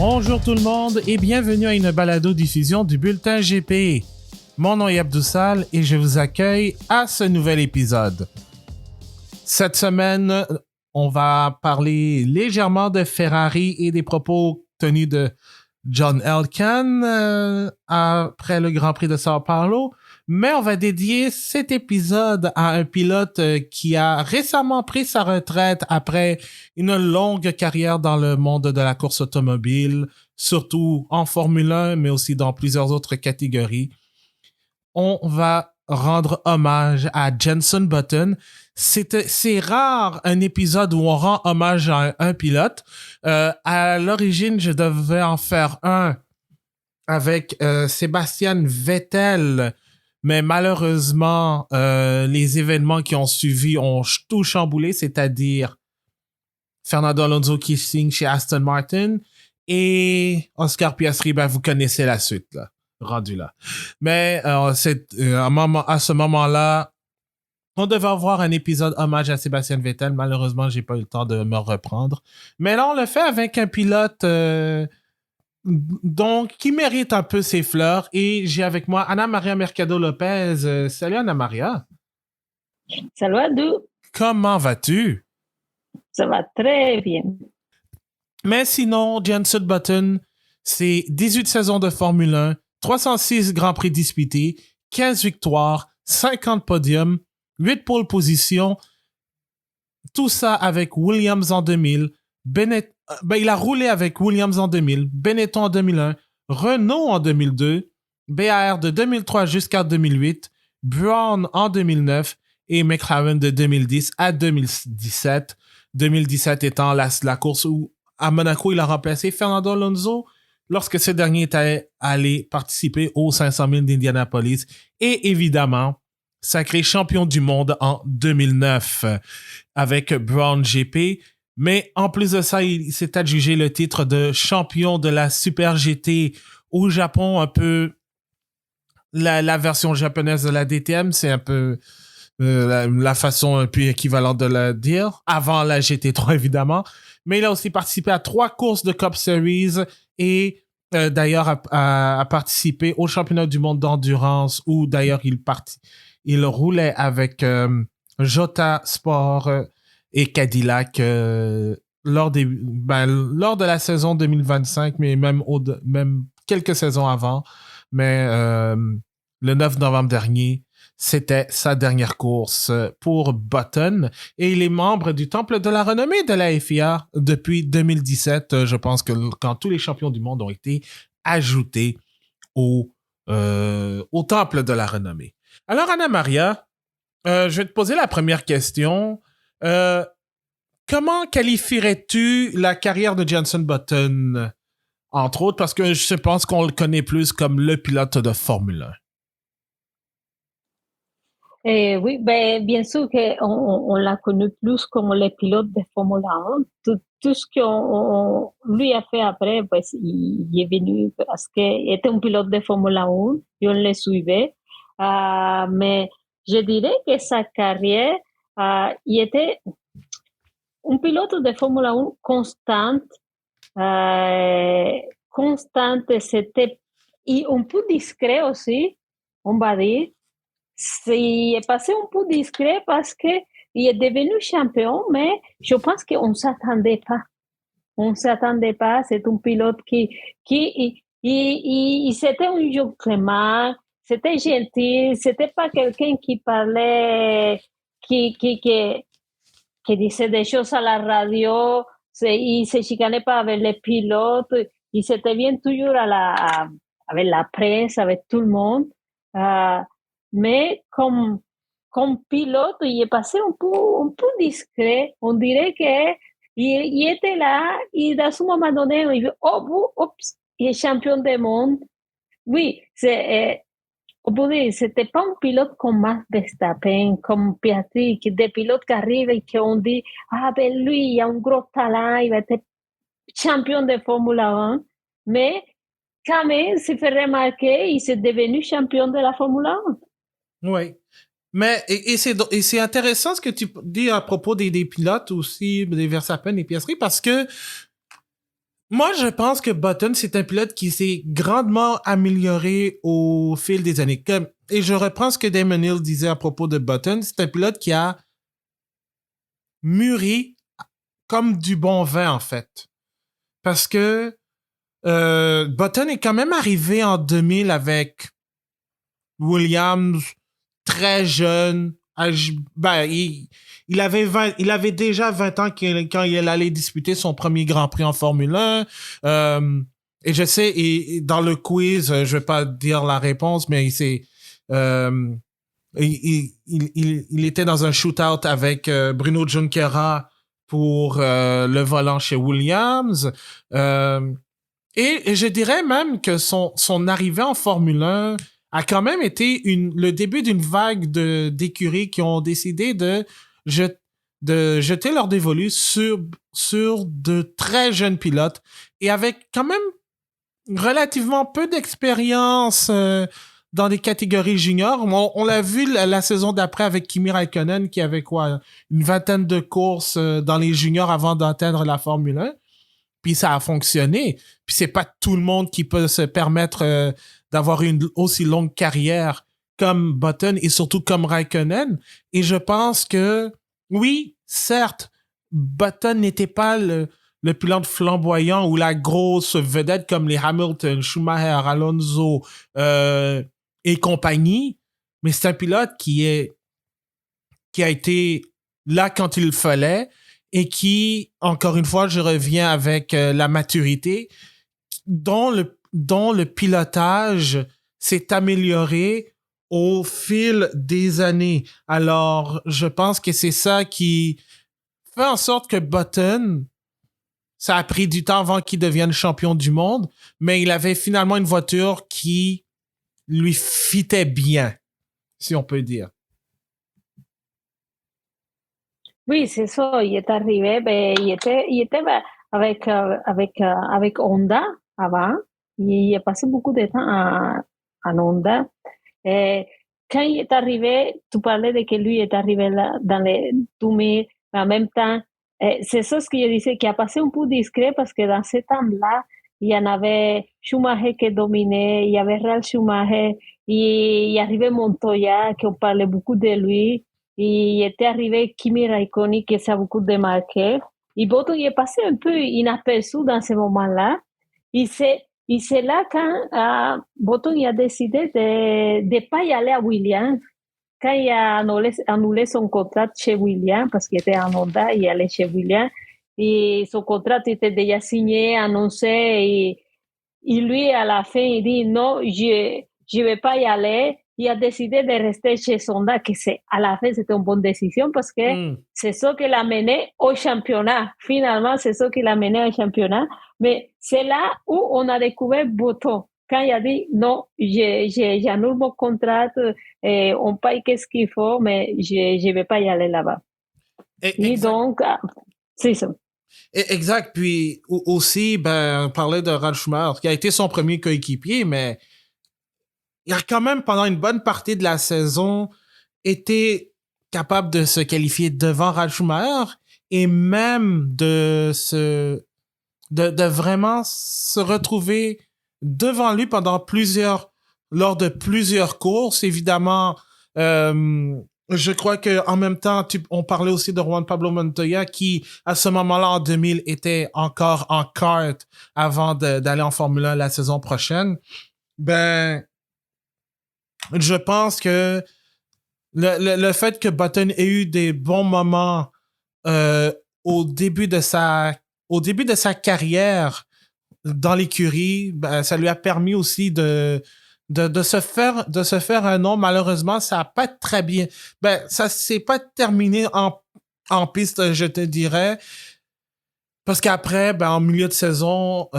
Bonjour tout le monde et bienvenue à une balado-diffusion du Bulletin GP. Mon nom est Abdoussal et je vous accueille à ce nouvel épisode. Cette semaine, on va parler légèrement de Ferrari et des propos tenus de John Elkann après le Grand Prix de Sao Paulo, mais on va dédier cet épisode à un pilote qui a récemment pris sa retraite après une longue carrière dans le monde de la course automobile, surtout en Formule 1, mais aussi dans plusieurs autres catégories. On va rendre hommage à Jenson Button. C'est rare un épisode où on rend hommage à un pilote. À l'origine, je devais en faire un avec Sebastian Vettel, mais malheureusement, les événements qui ont suivi ont tout chamboulé, c'est-à-dire Fernando Alonso qui signe chez Aston Martin et Oscar Piastri, ben vous connaissez la suite, là, rendu là. Mais à ce moment-là, on devait avoir un épisode hommage à Sébastien Vettel. Malheureusement, j'ai pas eu le temps de me reprendre. Mais là, on le fait avec un pilote donc qui mérite un peu ses fleurs. Et j'ai avec moi Ana Maria Mercado Lopez. Salut Ana Maria. Salut Abdou. Comment vas-tu? Ça va très bien. Mais sinon, Jenson Button, c'est 18 saisons de Formule 1, 306 Grands Prix disputés, 15 victoires, 50 podiums, 8 pole positions, tout ça avec Williams en 2000, il a roulé avec Williams en 2000, Benetton en 2001, Renault en 2002, BAR de 2003 jusqu'à 2008, Brown en 2009 et McLaren de 2010 à 2017. 2017 étant la course où à Monaco, il a remplacé Fernando Alonso lorsque ce dernier était allé participer aux 500 000 d'Indianapolis et évidemment sacré champion du monde en 2009 avec Brown GP. Mais en plus de ça, il s'est adjugé le titre de champion de la Super GT au Japon, un peu la version japonaise de la DTM, c'est un peu la façon un peu équivalente de le dire, avant la GT3 évidemment. Mais il a aussi participé à 3 courses de Cup Series et d'ailleurs a participé au championnat du monde d'endurance où d'ailleurs il roulait avec Jota Sport et Cadillac lors de la saison 2025, mais même quelques saisons avant. Mais le 9 novembre dernier, c'était sa dernière course pour Button et il est membre du Temple de la Renommée de la FIA depuis 2017. Je pense que quand tous les champions du monde ont été ajoutés au Temple de la Renommée. Alors, Ana Maria, je vais te poser la première question. Comment qualifierais-tu la carrière de Jenson Button, entre autres, parce que je pense qu'on le connaît plus comme le pilote de Formule 1? Oui, ben, bien sûr qu'on l'a connu plus comme le pilote de Formule 1. Tout ce qu'on lui a fait après, pues, il est venu parce qu'il était un pilote de Formule 1 et on le suivait. Mais je dirais que sa carrière, il était un pilote de Formule 1 constante. C'était et un peu discret aussi, on va dire. Il est passé un peu discret parce qu'il est devenu champion, mais je pense qu'on ne s'attendait pas. On ne s'attendait pas. C'est un pilote c'était un gentleman, c'était gentil, c'était pas quelqu'un qui parlait, qui disait des choses à la radio, il se chicanait pas avec les pilotes, il s'était bien toujours avec la presse, avec tout le monde. Mais comme pilote, il est passé un peu discret. On dirait qu'il était là et dans un moment donné, il dit, oups, il est champion du monde. Oui, on peut dire, c'était pas un pilote comme Max Verstappen, comme Piastri, des pilotes qui arrivent et qui ont dit, ben lui, il a un gros talent, il va être champion de Formule 1. Mais quand même, s'est fait remarquer, il s'est devenu champion de la Formule 1. Oui. Mais, et c'est intéressant ce que tu dis à propos des pilotes aussi, des Verstappen et Piastri, parce que Moi, je pense que Button, c'est un pilote qui s'est grandement amélioré au fil des années. Et je reprends ce que Damon Hill disait à propos de Button. C'est un pilote qui a mûri comme du bon vin, en fait. Parce que Button est quand même arrivé en 2000 avec Williams très jeune. Il avait déjà 20 ans quand il allait disputer son premier Grand Prix en Formule 1. Et je sais, et dans le quiz, je vais pas dire la réponse, mais euh, il était dans un shootout avec Bruno Junqueira pour le volant chez Williams. Et je dirais même que son arrivée en Formule 1 a quand même été le début d'une vague d'écuries qui ont décidé je- de jeter leur dévolu sur de très jeunes pilotes et avec quand même relativement peu d'expérience dans des catégories juniors. On l'a vu la saison d'après avec Kimi Raikkonen qui avait quoi, une vingtaine de courses dans les juniors avant d'atteindre la Formule 1. Puis ça a fonctionné. Puis c'est pas tout le monde qui peut se permettre d'avoir une aussi longue carrière comme Button et surtout comme Raikkonen. Et je pense que, oui, certes, Button n'était pas le pilote flamboyant ou la grosse vedette comme les Hamilton, Schumacher, Alonso et compagnie, mais c'est un pilote qui a été là quand il le fallait et qui, encore une fois, je reviens avec la maturité, dont le pilotage s'est amélioré au fil des années. Alors, je pense que c'est ça qui fait en sorte que Button, ça a pris du temps avant qu'il devienne champion du monde, mais il avait finalement une voiture qui lui fitait bien, si on peut dire. Oui, c'est ça. Il est arrivé, ben, il était ben, avec Honda avant. Il a passé beaucoup de temps en Honda. Et quand il est arrivé, tu parlais de que lui est arrivé là, dans les 2000, mais en même temps, c'est ça ce que je disais, qui a passé un peu discret parce que dans ce temps-là, il y en avait Schumacher qui dominait, il y avait Ralf Schumacher, et il y arrivait Montoya, qu'on parlait beaucoup de lui. Y était arrivé Kimi Raikkonen qui s'est beaucoup démarqué. Et Bottas il est passé un peu inaperçu dans ce moment-là. Et c'est là quand Bottas il a décidé de ne pas y aller à Williams. Quand il a annulé son contrat chez Williams, parce qu'il était en Honda, il allait chez Williams. Et son contrat était déjà signé, annoncé. Et lui, à la fin, il dit non, je vais pas y aller. Il a décidé de rester chez Sonda, que c'est, à la fin, c'était une bonne décision parce que c'est ça qui l'a mené au championnat. Finalement, c'est ça qui l'a mené au championnat. Mais c'est là où on a découvert Bottas. Quand il a dit non, j'annule mon contrat, on paye qu'est-ce qu'il faut, mais je vais pas y aller là-bas. Et donc, c'est ça. Exact. Puis aussi, ben, on parlait de Ralf Schumacher, qui a été son premier coéquipier, mais il a quand même, pendant une bonne partie de la saison, été capable de se qualifier devant Ralf Schumacher et même de vraiment se retrouver devant lui lors de plusieurs courses. Évidemment, je crois que en même temps, on parlait aussi de Juan Pablo Montoya qui, à ce moment-là, en 2000, était encore en kart avant d'aller en Formule 1 la saison prochaine. Ben, je pense que le fait que Button ait eu des bons moments euh, au début de sa carrière dans l'écurie, ben, ça lui a permis aussi de se faire un nom. Malheureusement, ça a pas très bien. Ben, ça s'est pas terminé en piste, je te dirais. Parce qu'après, ben, en milieu de saison,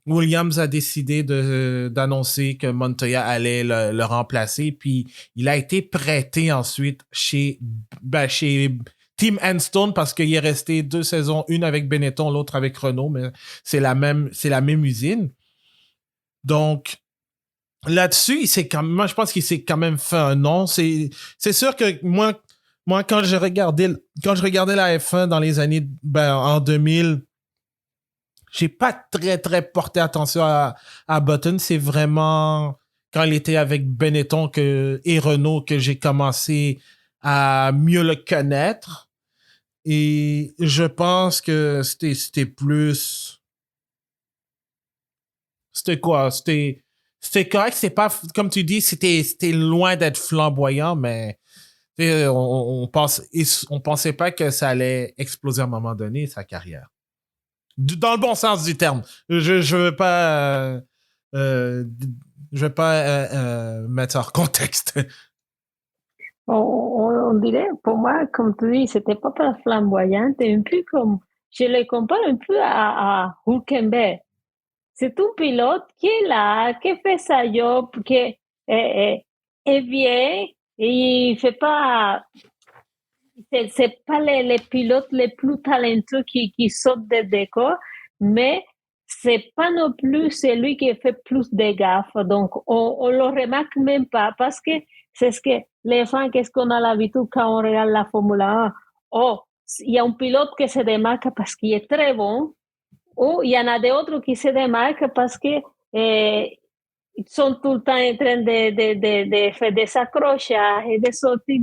Williams a décidé d'annoncer que Montoya allait le remplacer, puis il a été prêté ensuite chez Team Enstone parce qu'il est resté 2 saisons, une avec Benetton, l'autre avec Renault, mais c'est la même usine. Donc, là-dessus, moi, je pense qu'il s'est quand même fait un nom. C'est sûr que moi, quand je regardais la F1 dans les années, ben, en 2000, j'ai pas très porté attention à Button. C'est vraiment quand il était avec Benetton et Renault que j'ai commencé à mieux le connaître. Et je pense que c'était plus... C'était quoi? C'était correct. C'est pas, comme tu dis, c'était loin d'être flamboyant, mais on pensait pas que ça allait exploser à un moment donné, sa carrière. Dans le bon sens du terme. Je veux pas... euh, je vais pas mettre ça hors contexte. On dirait, pour moi, comme tu dis, c'était pas très flamboyante, un peu comme, je le compare un peu à Hülkenberg. C'est un pilote qui est là, qui fait sa job, qui est bien, et il fait pas, c'est pas les pilotes les plus talentueux qui sortent des décors, mais c'est pas non plus celui qui fait plus de gaffes. Donc, on le remarque même pas parce que c'est ce que les fans, qu'est-ce qu'on a l'habitude quand on regarde la Formule 1. Oh, il y a un pilote qui se démarque parce qu'il est très bon, ou il y en a d'autres qui se démarquent parce que ils sont tout le temps en train de faire des accrochages et des sorties.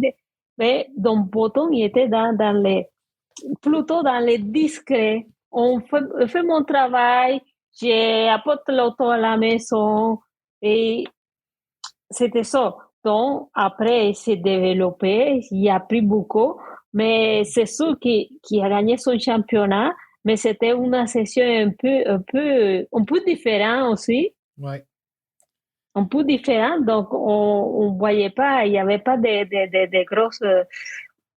Mais donc, Button, il était dans les, plutôt dans les discrets. On fait mon travail, j'apporte l'auto à la maison et c'était ça. Donc, après, il s'est développé, il a pris beaucoup, mais c'est sûr qu'il a gagné son championnat, mais c'était une session un peu différente aussi. Ouais. Un peu différent, donc on voyait pas, il n'y avait pas de grosses,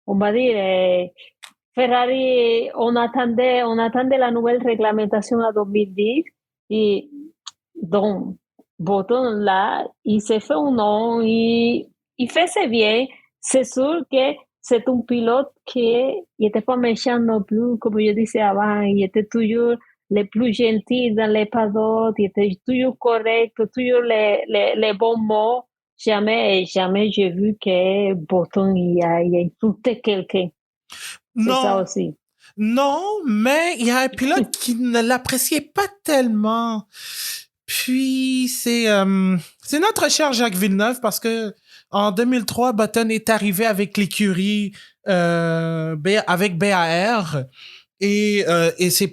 on va dire, Ferrari, on attendait la nouvelle réglementation en 2010 et donc Button là, il s'est fait un nom, il faisait bien. C'est sûr que c'est un pilote qui n'était pas méchant non plus, comme je disais avant, il était toujours le plus gentil dans les paddocks, il était toujours correct, toujours les bons mots. Jamais j'ai vu que Button il a insulté quelqu'un. C'est ça Non, aussi. non, mais il y a un pilote qui ne l'appréciait pas tellement. Puis c'est notre cher Jacques Villeneuve parce que en 2003, Button est arrivé avec l'écurie avec BAR et c'est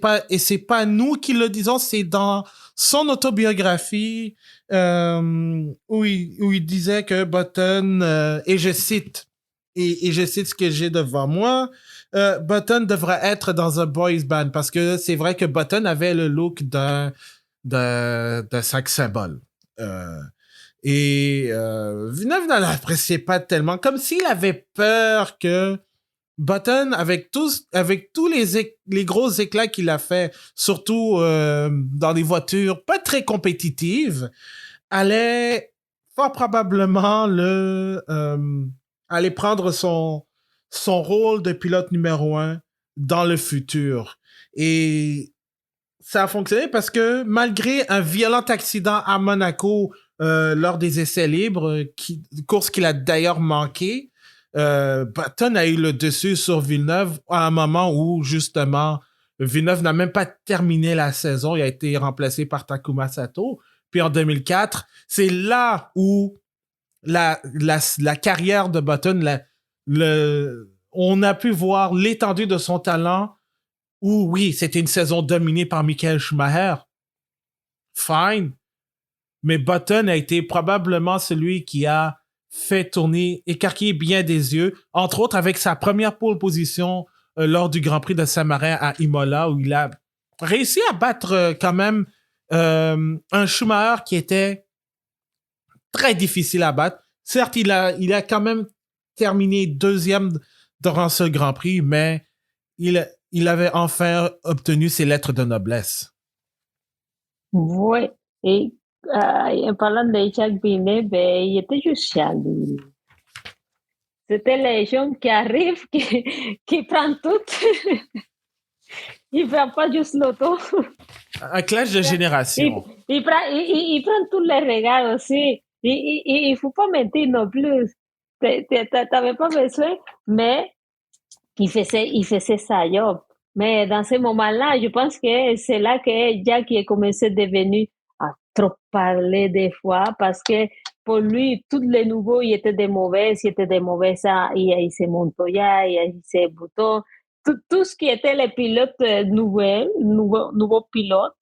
pas nous qui le disons, c'est dans son autobiographie où il disait que Button et je cite et je cite ce que j'ai devant moi. Button devrait être dans un boys band parce que c'est vrai que Button avait le look d'un sac symbole. Villeneuve ne l'appréciait pas tellement, comme s'il avait peur que Button, avec tous les gros éclats qu'il a fait, surtout dans des voitures pas très compétitives, allait fort probablement aller prendre son rôle de pilote numéro 1 dans le futur. Et ça a fonctionné parce que malgré un violent accident à Monaco lors des essais libres, course qu'il a d'ailleurs manqué, Button a eu le dessus sur Villeneuve à un moment où justement Villeneuve n'a même pas terminé la saison, il a été remplacé par Takuma Sato. Puis en 2004, c'est là où la carrière de Button, on a pu voir l'étendue de son talent où, oui, c'était une saison dominée par Michael Schumacher. Fine. Mais Button a été probablement celui qui a fait tourner, écarquiller bien des yeux, entre autres avec sa première pole position lors du Grand Prix de Saint-Marin à Imola, où il a réussi à battre quand même un Schumacher qui était très difficile à battre. Certes, il a quand même terminé deuxième durant ce Grand Prix, mais il avait enfin obtenu ses lettres de noblesse. Oui, et en parlant de Jacques Villeneuve, ben, il était juste jaloux. C'était les gens qui arrivent, qui prennent tout. Il ne prend pas juste l'auto. Un clash de génération. Il prend tous les regards aussi. Il ne faut pas mentir non plus. Tu n'avais pas besoin, mais il faisait sa job. Mais dans ce moment-là, je pense que c'est là que Jackie a commencé à devenir à trop parler des fois parce que pour lui, tous les nouveaux, ils étaient des mauvais, ça, il se Montoya, il se Bouton, tout ce qui était les pilotes nouveaux pilotes,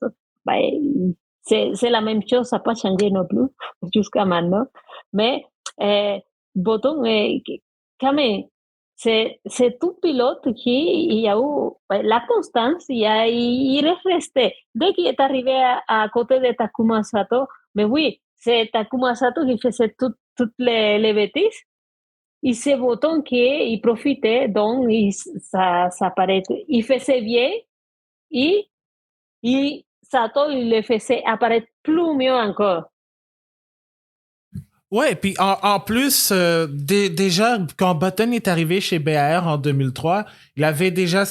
ben, c'est la même chose, ça n'a pas changé non plus jusqu'à maintenant. Mais euh, Bouton, quand même, c'est un pilote qui il y a eu la constance, il est resté. Dès qu'il est arrivé à côté de Takuma Sato, mais oui, c'est Takuma Sato qui faisait toutes les bêtises. Et c'est Botton qui profitait, donc ça paraît, il faisait bien et, et Sato il le faisait apparaître plus mieux encore. Ouais, puis en plus, déjà, quand Button est arrivé chez BAR en 2003, il avait déjà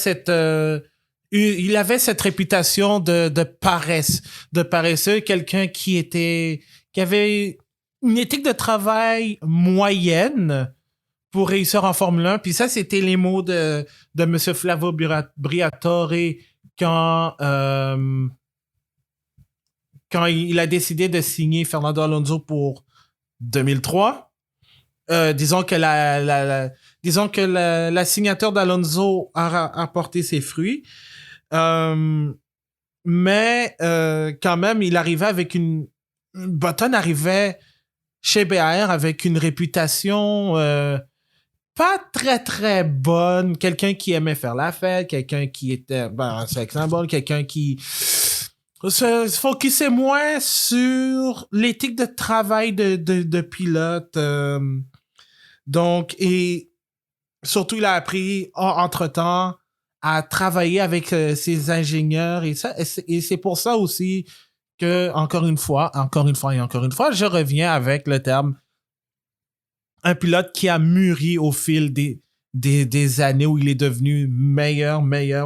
il avait cette réputation de paresse, de paresseux, quelqu'un qui avait une éthique de travail moyenne pour réussir en Formule 1. Puis ça, c'était les mots de Monsieur Flavo Briatore quand, quand il a décidé de signer Fernando Alonso pour 2003. Disons que disons que la signature d'Alonso a porté ses fruits. Euh, mais quand même, il arrivait avec Button arrivait chez BAR avec une réputation pas très très bonne. Quelqu'un qui aimait faire la fête, quelqu'un qui était un sex symbole, quelqu'un qui se focusait moins sur l'éthique de travail de pilote. Donc, et surtout, il a appris entre-temps à travailler avec ses ingénieurs et ça. Et c'est pour ça aussi que, encore une fois et encore une fois, je reviens avec le terme un pilote qui a mûri au fil des années où il est devenu meilleur,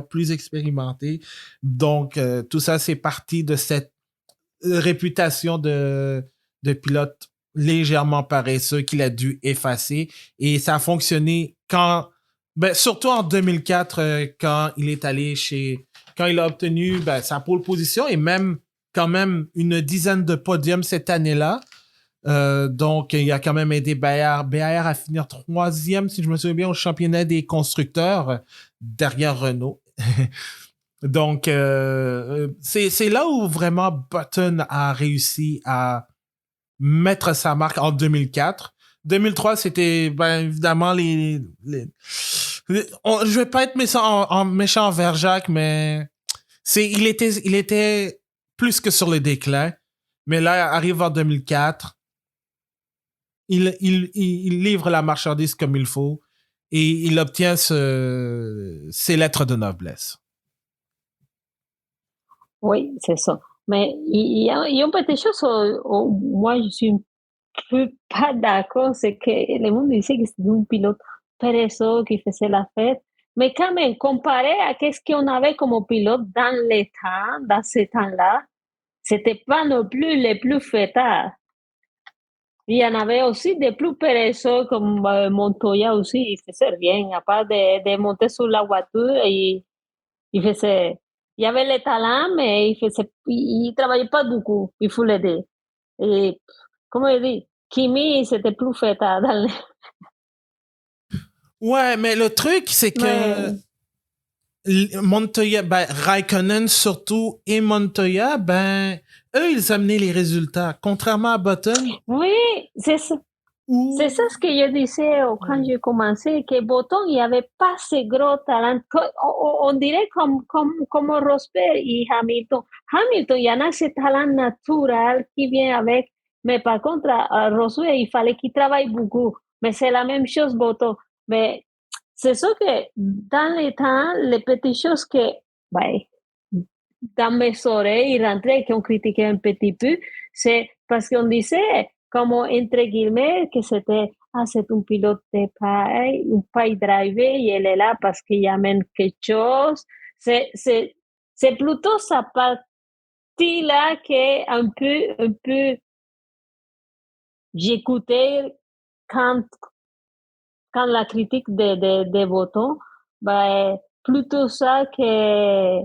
plus expérimenté. Donc, tout ça, c'est parti de cette réputation de pilote légèrement paresseux qu'il a dû effacer. Et ça a fonctionné surtout en 2004, quand il est allé quand il a obtenu sa pole position et même quand même une dizaine de podiums cette année-là. Donc, il a quand même aidé BAR à finir troisième, si je me souviens bien, au championnat des constructeurs, derrière Renault. Donc, c'est là où vraiment Button a réussi à mettre sa marque en 2004. 2003, c'était évidemment je vais pas être méchant envers Jacques, mais il était plus que sur le déclin. Mais là, arrive en 2004, il livre la marchandise comme il faut et il obtient ses lettres de noblesse. Oui, c'est ça. Mais il y a une petite chose où moi je suis un peu pas d'accord, c'est que le monde disait que c'était un pilote paresseux qui faisait la fête. Mais quand même, comparé à qu'est-ce qu'on avait comme pilote dans ces temps-là, c'était pas non plus les plus fêtards. Il y en avait aussi des plus paresseux comme Montoya aussi, il faisait rien, à part de monter sur la voiture et il faisait, il avait le talent, mais il travaillait pas beaucoup, il faut l'aider. Et, comment il dit, Kimi, c'était plus fêtard dans le... Ouais, mais le truc, c'est que Mais, Montoya, Raikkonen surtout et Montoya, eux, ils amenaient les résultats. Contrairement à Button, oui, c'est ça. C'est ça où... ce que je disais quand Ouais. j'ai commencé, que Botton, il n'y avait pas ce gros talent. On dirait comme Rosberg et Hamilton. Hamilton, il y en a ce talent naturel qui vient avec, mais par contre, Rosberg, il fallait qu'il travaille beaucoup. Mais c'est la même chose, Botton. Mais c'est ça que dans les temps, les petites choses que, ben, dans mes oreilles, il rentrait, qu'on critiquait un petit peu, c'est parce qu'on disait, comme entre guillemets, que c'était, ah, c'est un pilote de paille, un paille driver, et elle est là parce qu'il amène quelque chose. C'est plutôt sa partie-là qui est un peu, j'écoutais quand, quand la critique des votants, ben, plutôt ça que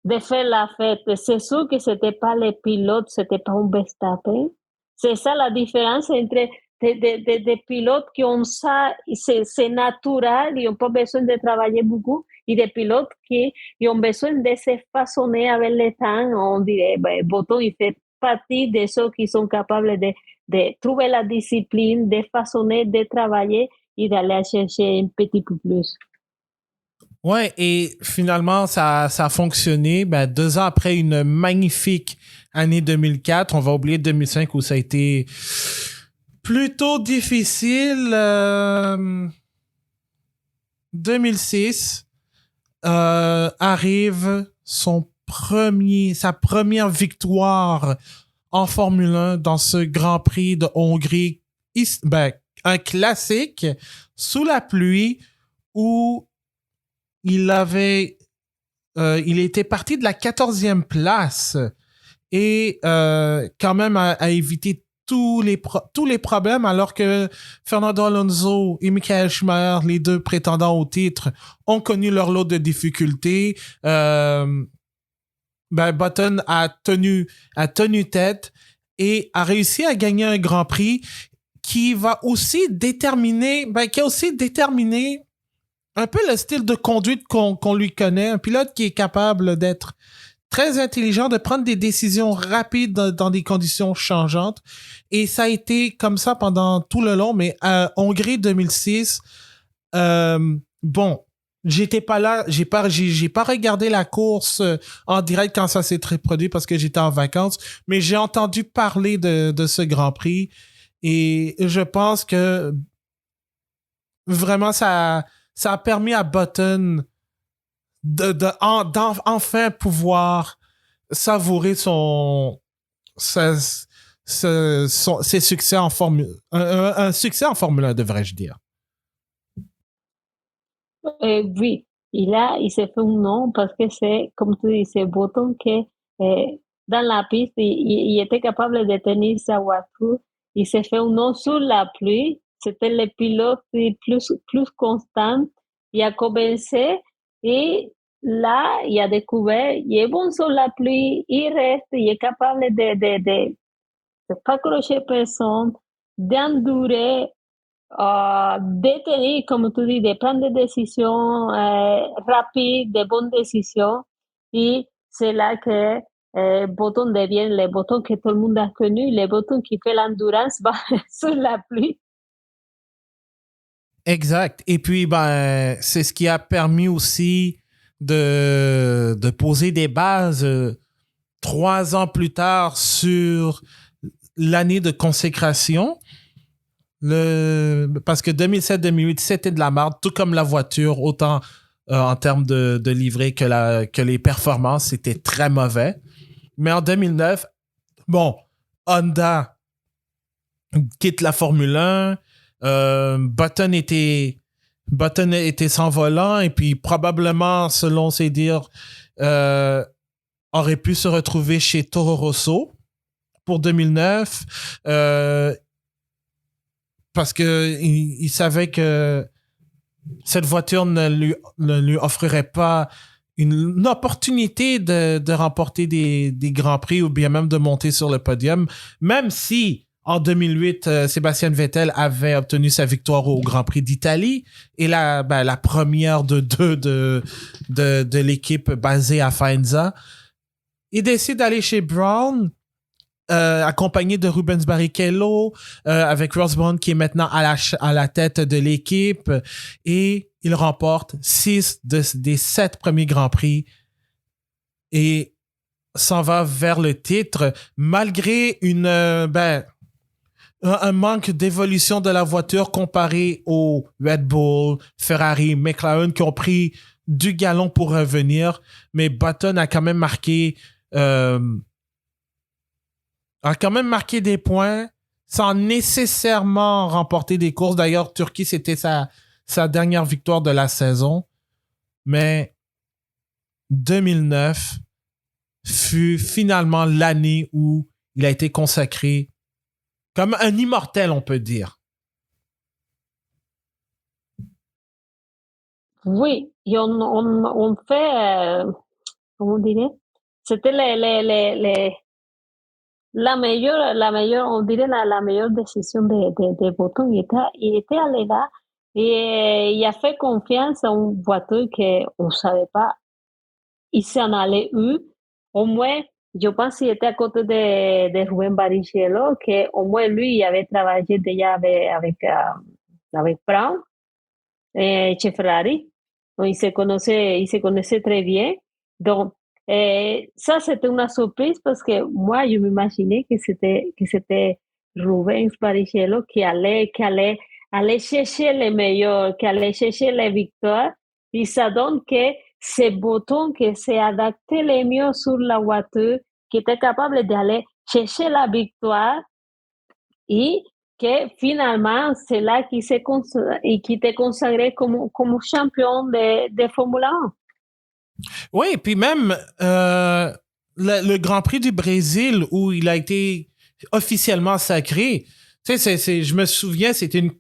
de faire la fête. C'est sûr que c'était pas le pilote, c'était pas un Verstappen. C'est ça la différence entre des pilotes qui ont ça, c'est naturel, ils n'ont pas besoin de travailler beaucoup, et des pilotes qui ils ont besoin de se façonner avec le temps. On dirait, ben, Botton, il fait partie de ceux qui sont capables de trouver la discipline, de façonner, de travailler et d'aller chercher un petit peu plus. Ouais, et finalement, ça a fonctionné. Ben, 2 ans après une magnifique année 2004, on va oublier 2005 où ça a été plutôt difficile. 2006 arrive sa première victoire en Formule 1 dans ce Grand Prix de Hongrie. Ben, un classique sous la pluie où il était parti de la 14e place et quand même a évité tous les problèmes alors que Fernando Alonso et Michael Schumacher, les deux prétendants au titre, ont connu leur lot de difficultés. Button a tenu tête et a réussi à gagner un Grand Prix qui a aussi déterminé un peu le style de conduite qu'on lui connaît, un pilote qui est capable d'être très intelligent, de prendre des décisions rapides dans des conditions changeantes. Et ça a été comme ça pendant tout le long, mais à Hongrie 2006, bon, j'étais pas là, j'ai pas regardé la course en direct quand ça s'est produit parce que j'étais en vacances, mais j'ai entendu parler de ce Grand Prix et je pense que vraiment ça a permis à Button d'enfin pouvoir savourer ses succès en Formule, un succès en Formule 1, devrais-je dire. Oui, il s'est fait un nom parce que c'est, comme tu dis, c'est Button que dans la piste, il était capable de tenir sa voiture. Il s'est fait un nom sur la pluie. C'était le pilote plus constant. Il a commencé et là, il a découvert, il est bon sur la pluie, il reste, il est capable de pas accrocher personne, d'endurer de comme tu dis, de prendre des décisions rapides, de bonnes décisions. Et c'est là que Button devient le Button que tout le monde a connu, le Button qui fait l'endurance sur la pluie. Exact. Et puis, ben, c'est ce qui a permis aussi de poser des bases 3 ans plus tard sur l'année de consécration. Parce que 2007-2008, c'était de la merde, tout comme la voiture, autant en termes de livret que les performances, c'était très mauvais. Mais en 2009, bon, Honda quitte la Formule 1, Button était sans volant et puis probablement, selon ses dires, aurait pu se retrouver chez Toro Rosso pour 2009 parce que il savait que cette voiture ne lui offrirait pas une opportunité de remporter des grands prix ou bien même de monter sur le podium, même si en 2008, Sébastien Vettel avait obtenu sa victoire au Grand Prix d'Italie et la première de l'équipe basée à Faenza. Il décide d'aller chez Brown, accompagné de Rubens Barrichello, avec Ross Brown qui est maintenant à la tête de l'équipe, et il remporte 6 des 7 premiers Grands Prix et s'en va vers le titre malgré un manque d'évolution de la voiture comparé aux Red Bull, Ferrari, McLaren qui ont pris du galon pour revenir, mais Button a quand même marqué des points sans nécessairement remporter des courses. D'ailleurs, Turquie, c'était sa dernière victoire de la saison. Mais 2009 fut finalement l'année où il a été consacré comme un immortel, on peut dire. Oui, et on fait, comment on dirait? C'était la meilleure, on dirait la meilleure décision de Button. Il était allé là et il a fait confiance à un voiture qu'on ne savait pas. Il s'en allait où? Au moins, je pense qu'il était à côté de Rubén Barrichello, qu'au moins lui, il avait travaillé déjà avec Brown chez Ferrari. Donc, il se connaissait très bien. Donc, ça, c'était une surprise parce que moi, je m'imaginais que c'était Rubens Barrichello aller chercher les meilleurs, qui allait chercher les victoires. Et ça donne que ce bouton qui s'est adapté le mieux sur la voiture, qui était capable d'aller chercher la victoire et que finalement, c'est là qu'il t'est consagré comme champion de Formule 1. Oui, puis même le Grand Prix du Brésil où il a été officiellement sacré. Tu sais, je me souviens, il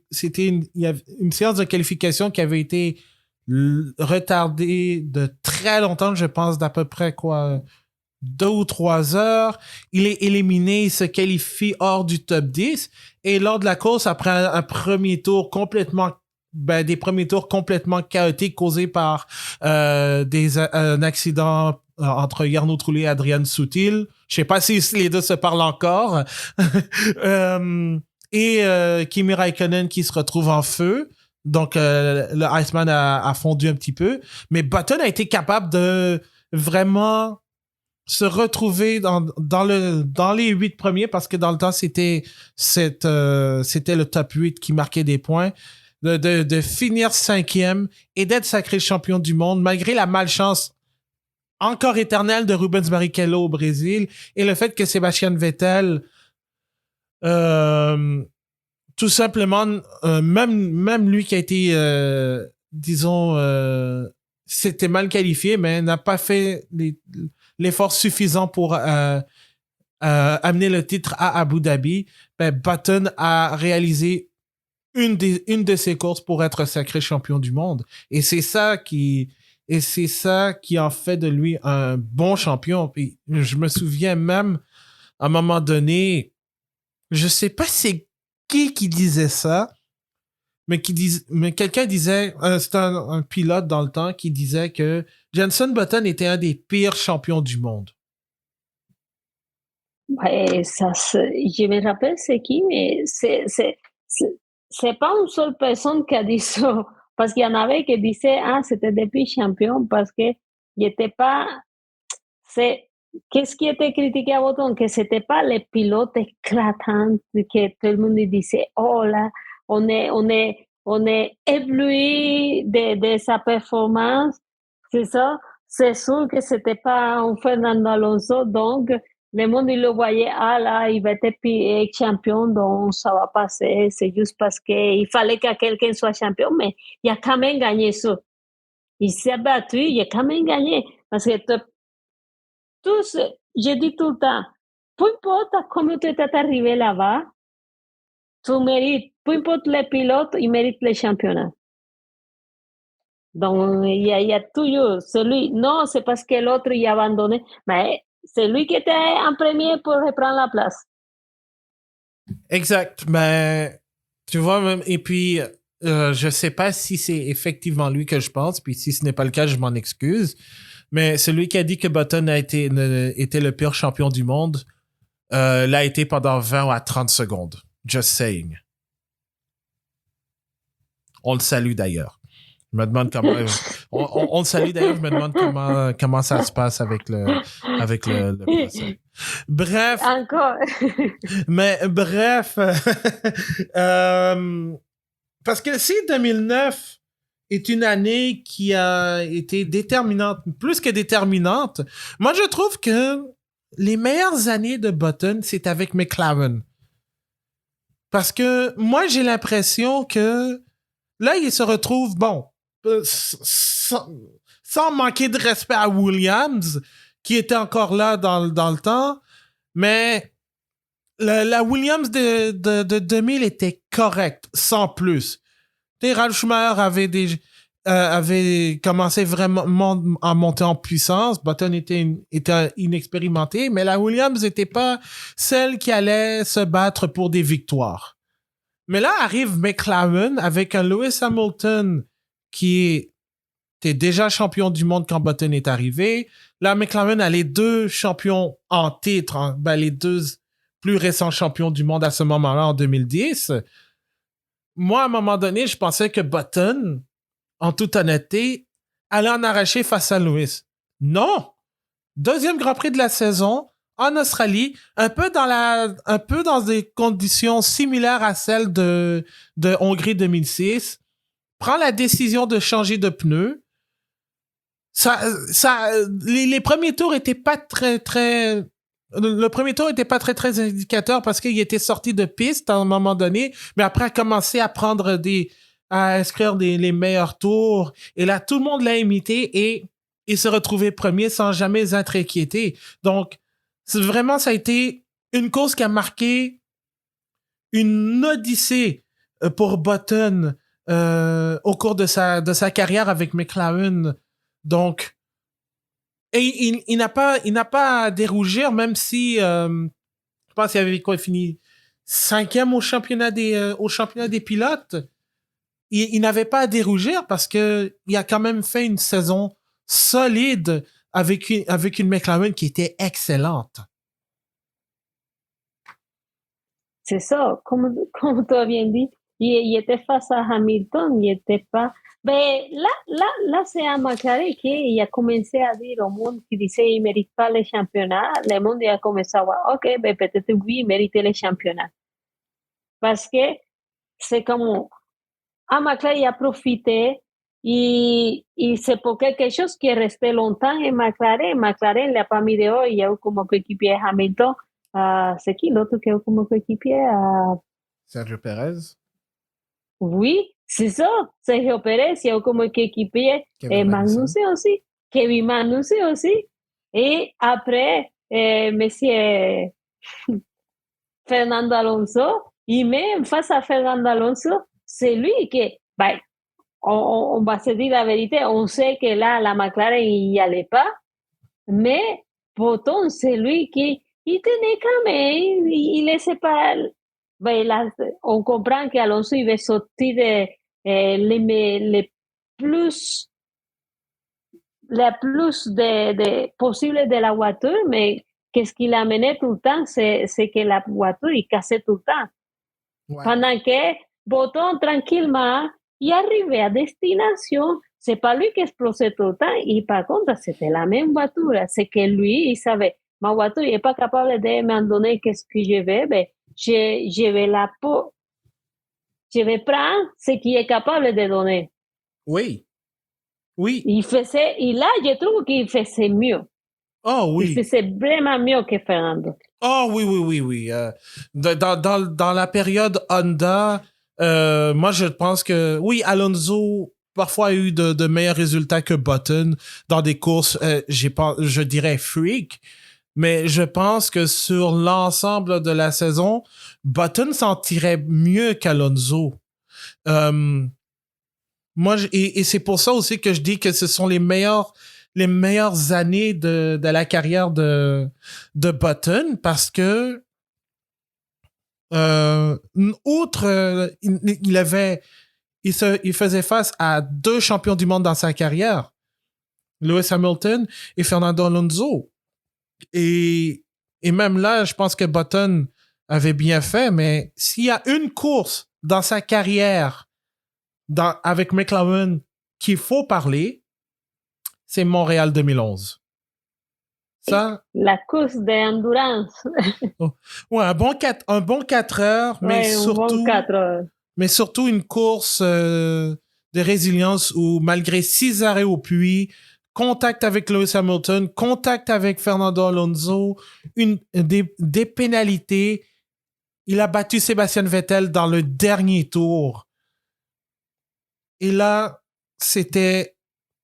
y avait une séance de qualification qui avait été retardée de très longtemps, je pense, d'à peu près quoi, 2 ou 3 heures. Il est éliminé, il se qualifie hors du top 10. Et lors de la course, après un premier tour des premiers tours complètement chaotiques causés par un accident entre Jarno Trulli et Adrian Sutil. Je sais pas si les deux se parlent encore. Kimi Raikkonen qui se retrouve en feu. Donc, le Iceman a fondu un petit peu. Mais Button a été capable de vraiment se retrouver dans les 8 premiers parce que dans le temps, c'était le top 8 qui marquait des points. De finir 5e et d'être sacré champion du monde malgré la malchance encore éternelle de Rubens Barrichello au Brésil et le fait que Sébastien Vettel tout simplement même lui qui a été disons s'était mal qualifié mais n'a pas fait l'effort suffisant pour amener le titre à Abu Dhabi. Button a réalisé une de ses courses pour être sacré champion du monde. Et c'est ça qui en fait de lui un bon champion. Puis je me souviens même, à un moment donné, je sais pas c'est qui disait ça, mais quelqu'un disait, c'était un pilote dans le temps qui disait que Jenson Button était un des pires champions du monde. Ouais, je me rappelle c'est qui, mais c'est pas une seule personne qui a dit ça. Parce qu'il y en avait qui disaient, ah, c'était depuis champion, parce que il était pas, qu'est-ce qui était critiqué à Button? Que c'était pas les pilotes éclatants que tout le monde disait, oh là, on est ébloui de sa performance. C'est ça. C'est sûr que c'était pas un Fernando Alonso, donc le monde il le voyait, ah là, il va être champion, donc ça va passer. C'est juste parce qu'il fallait que quelqu'un soit champion, mais il a quand même gagné ça. Il s'est battu, il a quand même gagné. Parce que tous, je dis tout le temps, peu importe comment tu es arrivé là-bas, tu mérites, peu importe les pilotes, ils méritent le championnat. Donc, il y a toujours celui, non, c'est parce que l'autre y a abandonné, mais c'est lui qui était en premier pour reprendre la place. Exact. Mais tu vois, même, et puis, je sais pas si c'est effectivement lui que je pense, puis si ce n'est pas le cas, je m'en excuse. Mais celui qui a dit que Button était le pire champion du monde, l'a été pendant 20 à 30 secondes. Just saying. On le salue d'ailleurs. Je me demande comment. On le salue d'ailleurs, je me demande comment ça se passe avec le procès. Bref. Encore. Mais bref. Parce que si 2009 est une année qui a été déterminante, plus que déterminante, moi je trouve que les meilleures années de Button, c'est avec McLaren. Parce que moi j'ai l'impression que là, il se retrouve, bon, sans manquer de respect à Williams, qui était encore là dans le temps, mais la Williams de 2000 était correcte, sans plus. Ralf Schumacher avait commencé vraiment à monter en puissance. Button était inexpérimenté, mais la Williams n'était pas celle qui allait se battre pour des victoires. Mais là arrive McLaren avec un Lewis Hamilton qui était déjà champion du monde quand Button est arrivé. Là, McLaren a les deux champions en titre, hein, les deux plus récents champions du monde à ce moment-là en 2010. Moi, à un moment donné, je pensais que Button, en toute honnêteté, allait en arracher face à Lewis. Non! Deuxième Grand Prix de la saison, en Australie, un peu dans des conditions similaires à celles de Hongrie 2006, prend la décision de changer de pneus. Les premiers tours étaient pas le premier tour était pas très indicateur parce qu'il était sorti de piste à un moment donné, mais après a commencé à prendre à inscrire les meilleurs tours. Et là, tout le monde l'a imité et il se retrouvait premier sans jamais être inquiété. Donc, ça a été une course qui a marqué une odyssée pour Button au cours de sa carrière avec McLaren. Donc, et il n'a pas à dérougir, même si je pense qu'il avait fini 5e au championnat des pilotes. Il n'avait pas à dérougir parce que il a quand même fait une saison solide avec une McLaren qui était excellente. C'est ça, comme tu as bien dit, il était face à Hamilton, il n'était pas... Mais là c'est un McLaren qui a commencé à dire au monde qui disait qu'il ne mérite pas le championnat. Le monde a commencé à voir, ok, ben peut-être oui, il mérite le championnat. Parce que c'est comme un McLaren a profité et c'est pour quelque chose qui est resté longtemps en McLaren. McLaren l'a pas mis dehors, il y a eu comme coéquipier Hamilton. C'est qui l'autre qui a eu comme coéquipier? Sergio Perez. Oui, c'est ça. Sergio Pérez, il y a eu comme coéquipier Magnussen aussi. Kevin Magnussen aussi. Et après, monsieur Fernando Alonso, et même face à Fernando Alonso, c'est lui qui, ben, on va se dire la vérité, on sait que là, la McLaren, il n'y allait pas, mais pourtant, c'est lui qui il tenait quand même, il laissait pas... Ben, là, on comprend qu'Alonso il va sortir les plus la plus possible de la voiture, mais qu'est-ce qu'il amenait tout le temps, c'est que la voiture il cassait tout le temps. Ouais. Pendant que Button tranquillement, il arrivait à destination, c'est pas lui qui explosait tout le temps, et par contre, c'était la même voiture, c'est que lui, il savait, ma voiture n'est pas capable de me donner qu'est-ce que je veux, ben, je vais prendre ce qu'il est capable de donner. Oui. Oui. Et là, je trouve qu'il faisait mieux. Oh oui. Il faisait vraiment mieux que Fernando. Oh oui. Dans la période Honda, moi je pense que oui, Alonso parfois a eu de meilleurs résultats que Button dans des courses, je dirais freak, mais je pense que sur l'ensemble de la saison, Button s'en tirait mieux qu'Alonso. Moi, et c'est pour ça aussi que je dis que ce sont les meilleures années de la carrière de Button, parce que outre il faisait face à 2 champions du monde dans sa carrière, Lewis Hamilton et Fernando Alonso, et même là je pense que Button avait bien fait, mais s'il y a une course dans sa carrière avec McLaren qu'il faut parler, c'est Montréal 2011. Ça, la course d'endurance. Ouais, un bon 4 heures, mais surtout une course de résilience où, malgré 6 arrêts au puits, contact avec Lewis Hamilton, contact avec Fernando Alonso, des pénalités, il a battu Sébastien Vettel dans le dernier tour. Et là, c'était...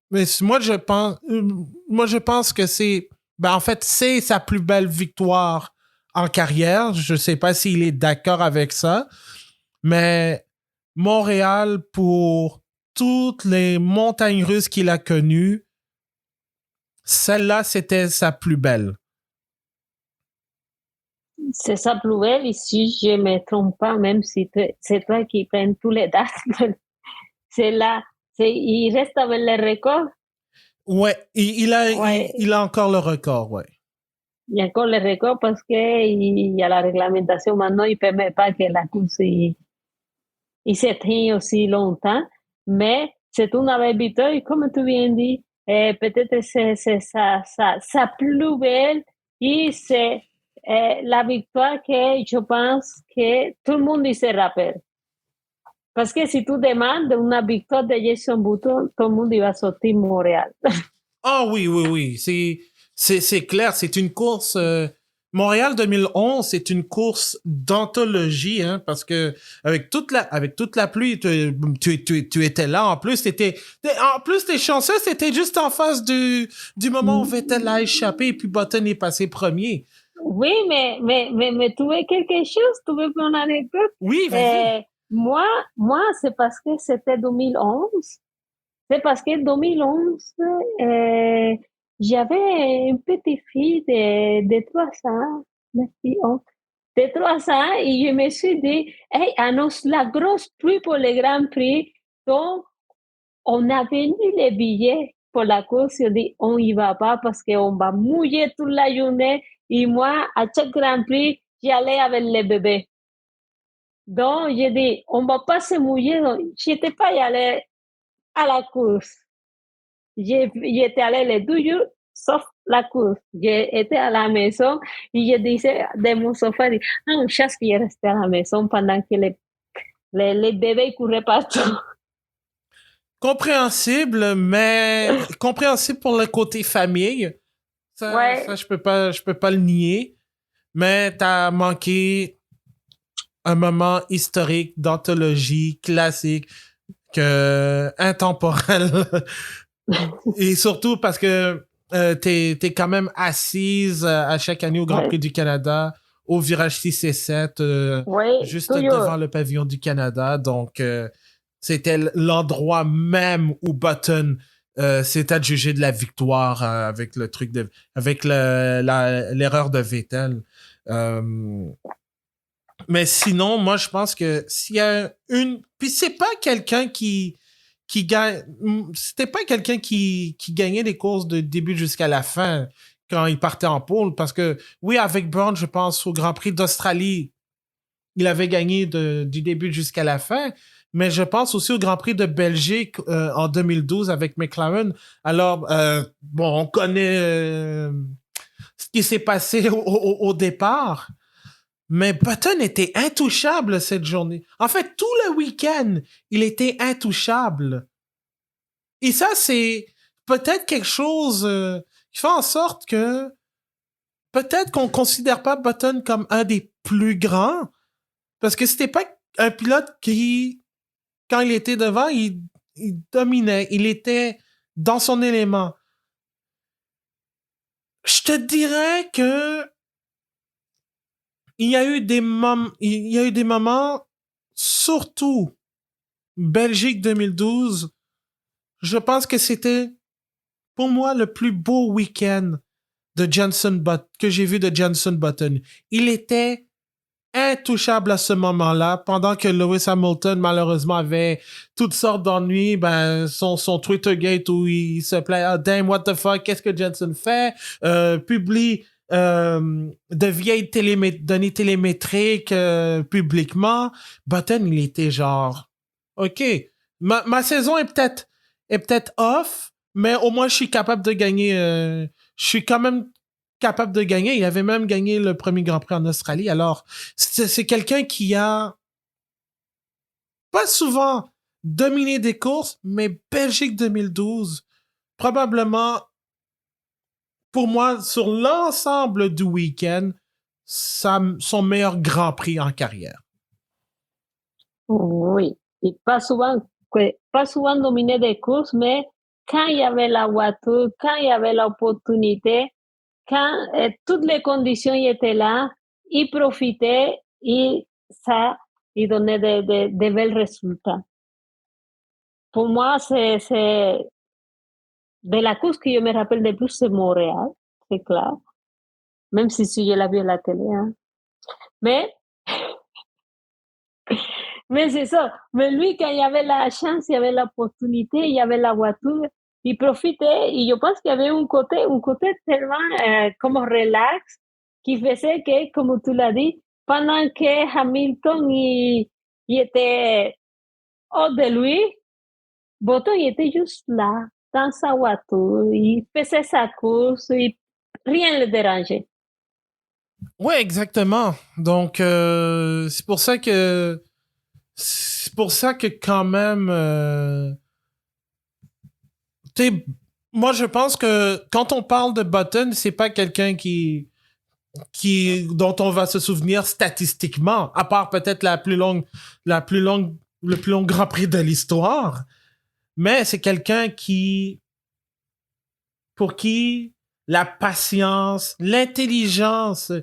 Mais moi, je pense que c'est... Ben, en fait, c'est sa plus belle victoire en carrière. Je sais pas s'il est d'accord avec ça. Mais Montréal, pour toutes les montagnes russes qu'il a connues, celle-là, c'était sa plus belle. C'est sa plus belle, et si je ne me trompe pas, même si c'est toi qui prends tous les dates, c'est là, il reste avec le record. Ouais, Ouais, il a encore le record, ouais. il y a encore le record parce qu'il y a la réglementation maintenant, il ne permet pas que la course il se tienne aussi longtemps, mais c'est une belle victoire, et comme tu viens de dire, peut-être c'est sa plus belle, et c'est la victoire que je pense que tout le monde y se rappelle. Parce que si tu demandes une victoire de Jason Button, tout le monde y va sortir Montréal. Ah oui, oui, oui, c'est clair, c'est une course... Montréal 2011, c'est une course d'anthologie, hein, parce que avec toute la pluie, tu étais là. En plus, t'es chanceux, c'était juste en face du moment où Vettel a échappé et puis Button est passé premier. Oui, mais tu veux quelque chose, tu veux une anecdote? Oui, vas-y. Moi, c'est parce que c'était 2011. C'est parce que 2011, j'avais une petite fille de 3 ans, merci, de 3 ans, et je me suis dit, hey, annonce la grosse pluie pour le Grand Prix, donc on a venu les billets pour la course, je dis, on y va pas parce qu'on va mouiller toute la journée, et moi, à chaque Grand Prix, j'allais avec le bébé. Donc, j'ai dit, on va pas se mouiller, donc j'étais pas y aller à la course. J'étais allée les 2 jours, sauf la course. J'étais à la maison et je disais de mon sofa, une chasse qui est restée à la maison pendant que les bébés couraient partout. Compréhensible, mais compréhensible pour le côté famille. Ça, Ouais, je peux pas le nier. Mais t'as manqué un moment historique d'anthologie classique intemporel. Et surtout parce que t'es quand même assise à chaque année au Grand ouais, Prix du Canada, au virage 6 et 7, ouais, juste toujours. devant le pavillon du Canada. Donc, c'était l'endroit même où Button s'est adjugé de la victoire avec le truc avec l'erreur de Vettel. Euh, mais sinon, moi, je pense que s'il y a une... Puis c'est pas quelqu'un qui gagne... C'était pas quelqu'un qui gagnait des courses de début jusqu'à la fin quand il partait en pôle. Parce que, oui, avec Brown, je pense, au Grand Prix d'Australie, il avait gagné du début jusqu'à la fin. Mais je pense aussi au Grand Prix de Belgique en 2012 avec McLaren. Alors, bon, on connaît ce qui s'est passé au départ. Mais Button était intouchable cette journée. En fait, tout le week-end, il était intouchable. Et ça, c'est peut-être quelque chose qui fait en sorte que peut-être qu'on considère pas Button comme un des plus grands, parce que c'était pas un pilote qui, quand il était devant, il dominait, il était dans son élément. Je te dirais que il y a eu des moments, surtout Belgique 2012, je pense que c'était pour moi le plus beau week-end que j'ai vu de Jenson Button. Il était intouchable à ce moment-là, pendant que Lewis Hamilton, malheureusement, avait toutes sortes d'ennuis, son Twittergate où il se plaît, ah, damn, what the fuck, qu'est-ce que Jenson fait? Publie de vieilles données télémétriques publiquement. Button, il était genre, OK, ma saison est peut-être off, mais au moins je suis capable de gagner. Je suis quand même capable de gagner. Il avait même gagné le premier Grand Prix en Australie. Alors, c'est quelqu'un qui a pas souvent dominé des courses, mais Belgique 2012, probablement, pour moi, sur l'ensemble du week-end, son meilleur Grand Prix en carrière. Oui, et pas souvent dominé des courses, mais quand il y avait la voiture, quand il y avait l'opportunité, quand toutes les conditions étaient là, il profitait et ça, il donnait de bels résultats. pour moi, c'est de la course que je me rappelle le plus, c'est Montréal, c'est clair. Même si je l'ai vu à la télé, hein. Mais, mais c'est ça. Mais lui, quand il y avait la chance, il y avait l'opportunité, il y avait la voiture, il profitait. Et je pense qu'il y avait un côté tellement comme relax qui faisait que, comme tu l'as dit, pendant que Hamilton il était hors de lui, Button il était juste là, dans sa voiture, il faisait sa course, rien ne le dérangeait. Ouais, exactement. Donc, c'est pour ça que quand même, t'sais, moi je pense que quand on parle de Button, c'est pas quelqu'un dont on va se souvenir statistiquement, à part peut-être le plus long Grand Prix de l'histoire. Mais c'est quelqu'un pour qui la patience, l'intelligence,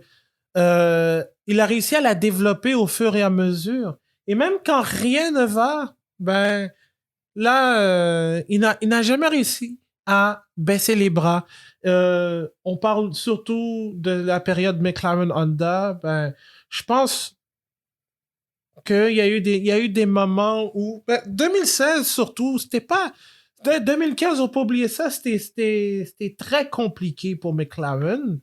il a réussi à la développer au fur et à mesure. Et même quand rien ne va, ben là, il n'a jamais réussi à baisser les bras. On parle surtout de la période McLaren Honda. Ben, je pense il y a eu des moments où, 2016 surtout, c'était pas, 2015, on peut oublier ça, c'était très compliqué pour McLaren.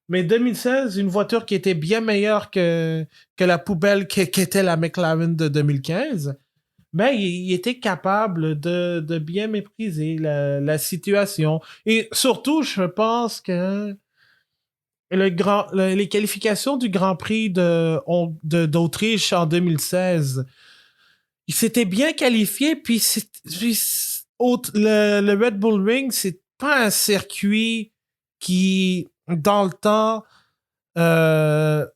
Mais 2016, une voiture qui était bien meilleure que la poubelle qu'était la McLaren de 2015, ben, il était capable de bien mépriser la situation. Et surtout, je pense que les qualifications du Grand Prix d'Autriche en 2016, il s'était bien qualifié, le Red Bull Ring, c'est pas un circuit qui, dans le temps,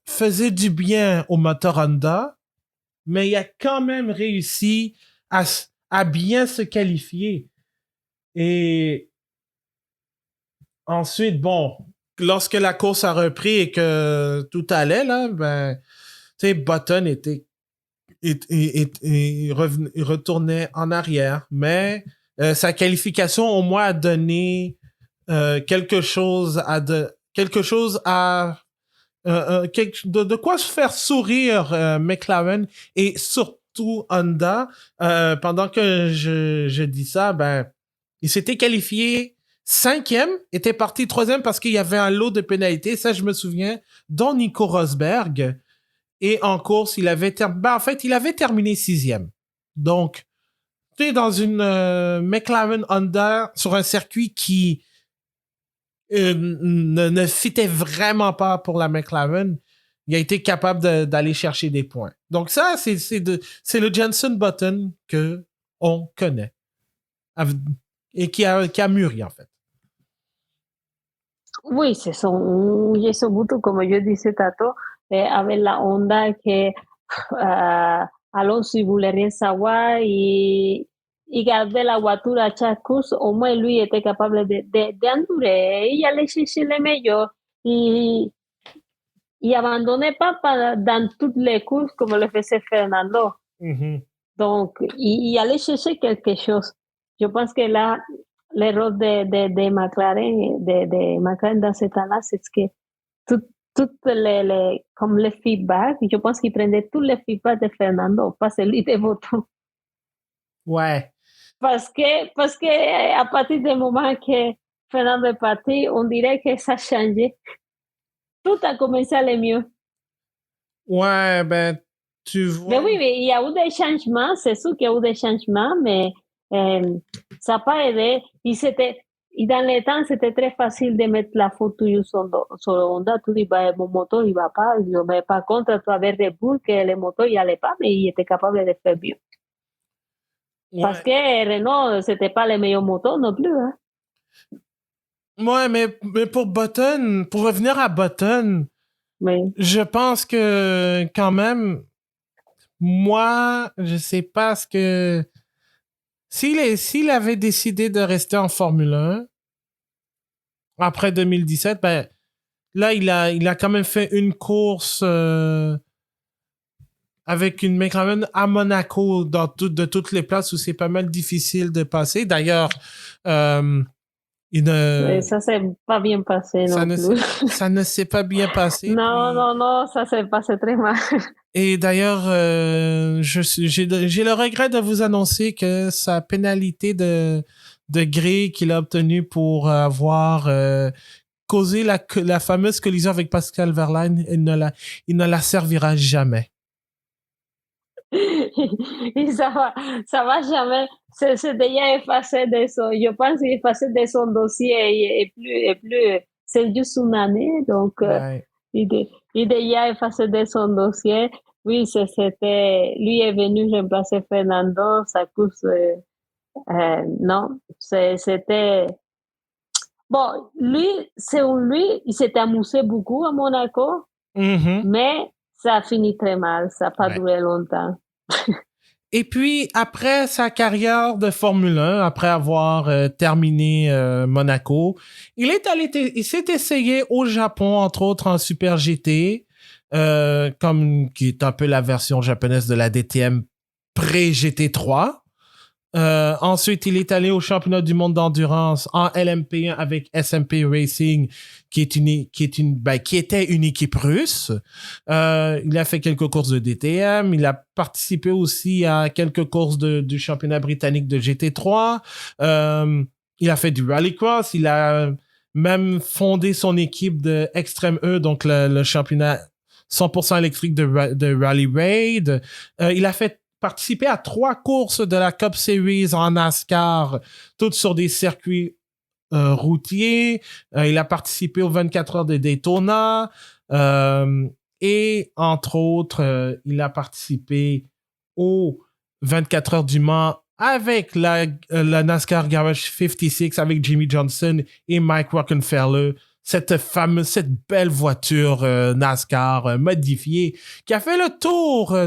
faisait du bien au moteur Honda, mais il a quand même réussi à bien se qualifier. Et ensuite, bon, lorsque la course a repris et que tout allait, là, ben, tu sais, Button il retournait en arrière, mais sa qualification au moins a donné quelque chose à de quoi se faire sourire McLaren et surtout Honda. Pendant que je dis ça, ben il s'était qualifié cinquième, était parti troisième parce qu'il y avait un lot de pénalités, ça je me souviens, dont Nico Rosberg. Et en course, en fait, il avait terminé sixième. Donc, tu es dans une McLaren Honda sur un circuit qui ne fitait vraiment pas pour la McLaren. Il a été capable d'aller chercher des points. Donc ça, c'est le Jenson Button que on connaît et qui a mûri en fait. Oui, c'est son Jason Button, como yo dice Tato, avec la onda que Alonso il voulait rien savoir y garder la voiture à chaque course, au moins lui était capable de endurer y aller chercher le meilleur y abandonnait pas dans toutes les courses comme le faisait Fernando. Mm-hmm. Donc, y aller chercher quelque chose. Je pense que là, l'erreur de McLaren, de McLaren dans ce temps-là, c'est que tout, comme les feedbacks, je pense qu'il prenait tous les feedbacks de Fernando, pas celui de Botton. Ouais. Parce que à partir du moment que Fernando est parti, on dirait que ça a changé. Tout a commencé à aller mieux. Ouais, ben, tu Mais vois. oui, mais il y a eu des changements, c'est sûr qu'il y a eu des changements, mais ça n'a pas aidé. Et dans les temps, c'était très facile de mettre la faute toujours sur Honda. Tu dis, bah, mon moteur, il va pas. Mais par contre, tu avais Red Bull, que le moteur, il allait pas, mais il était capable de faire mieux. Parce Ouais. que Renault, c'était pas le meilleur moteur non plus, hein. Ouais, mais pour Button, pour revenir à Button, Mais, je pense que quand même, moi, je sais pas ce que. S'il avait décidé de rester en Formule 1 après 2017, ben là, il a quand même fait une course avec une McLaren à Monaco de toutes les places où c'est pas mal difficile de passer. D'ailleurs, Ça s'est pas bien passé non plus. ça ne s'est pas bien passé. Non, ça s'est passé très mal. Et d'ailleurs, j'ai le regret de vous annoncer que sa pénalité de gré qu'il a obtenue pour avoir causé la fameuse collision avec Pascal Wehrlein, il ne la servira jamais. Et ça va jamais. C'est déjà effacé de son, je pense qu'il est effacé de son dossier et plus, c'est juste une année, donc Ouais. il déjà effacé de son dossier. Oui, lui est venu remplacer Fernando, sa course, non, c'était, bon, lui, selon lui, il s'était amusé beaucoup à Monaco, Mm-hmm. mais ça a fini très mal, ça n'a pas Ouais. duré longtemps. Et puis, après sa carrière de Formule 1, après avoir terminé Monaco, il s'est essayé au Japon, entre autres en Super GT, qui est un peu la version japonaise de la DTM pré-GT3. Ensuite, il est allé au championnat du monde d'endurance en LMP1 avec SMP Racing, qui était une équipe russe. Il a fait quelques courses de DTM. Il a participé aussi à quelques courses du championnat britannique de GT3. Il a fait du rallycross. Il a même fondé son équipe de Extreme E, donc le championnat 100% électrique de Rally Raid. Il a participé à 3 courses de la Cup Series en NASCAR, toutes sur des circuits routiers. Il a participé aux 24 heures de Daytona. Et, entre autres, il a participé aux 24 heures du Mans avec la NASCAR Garage 56 avec Jimmy Johnson et Mike Rockenfeller. Cette belle voiture NASCAR modifiée qui a fait le tour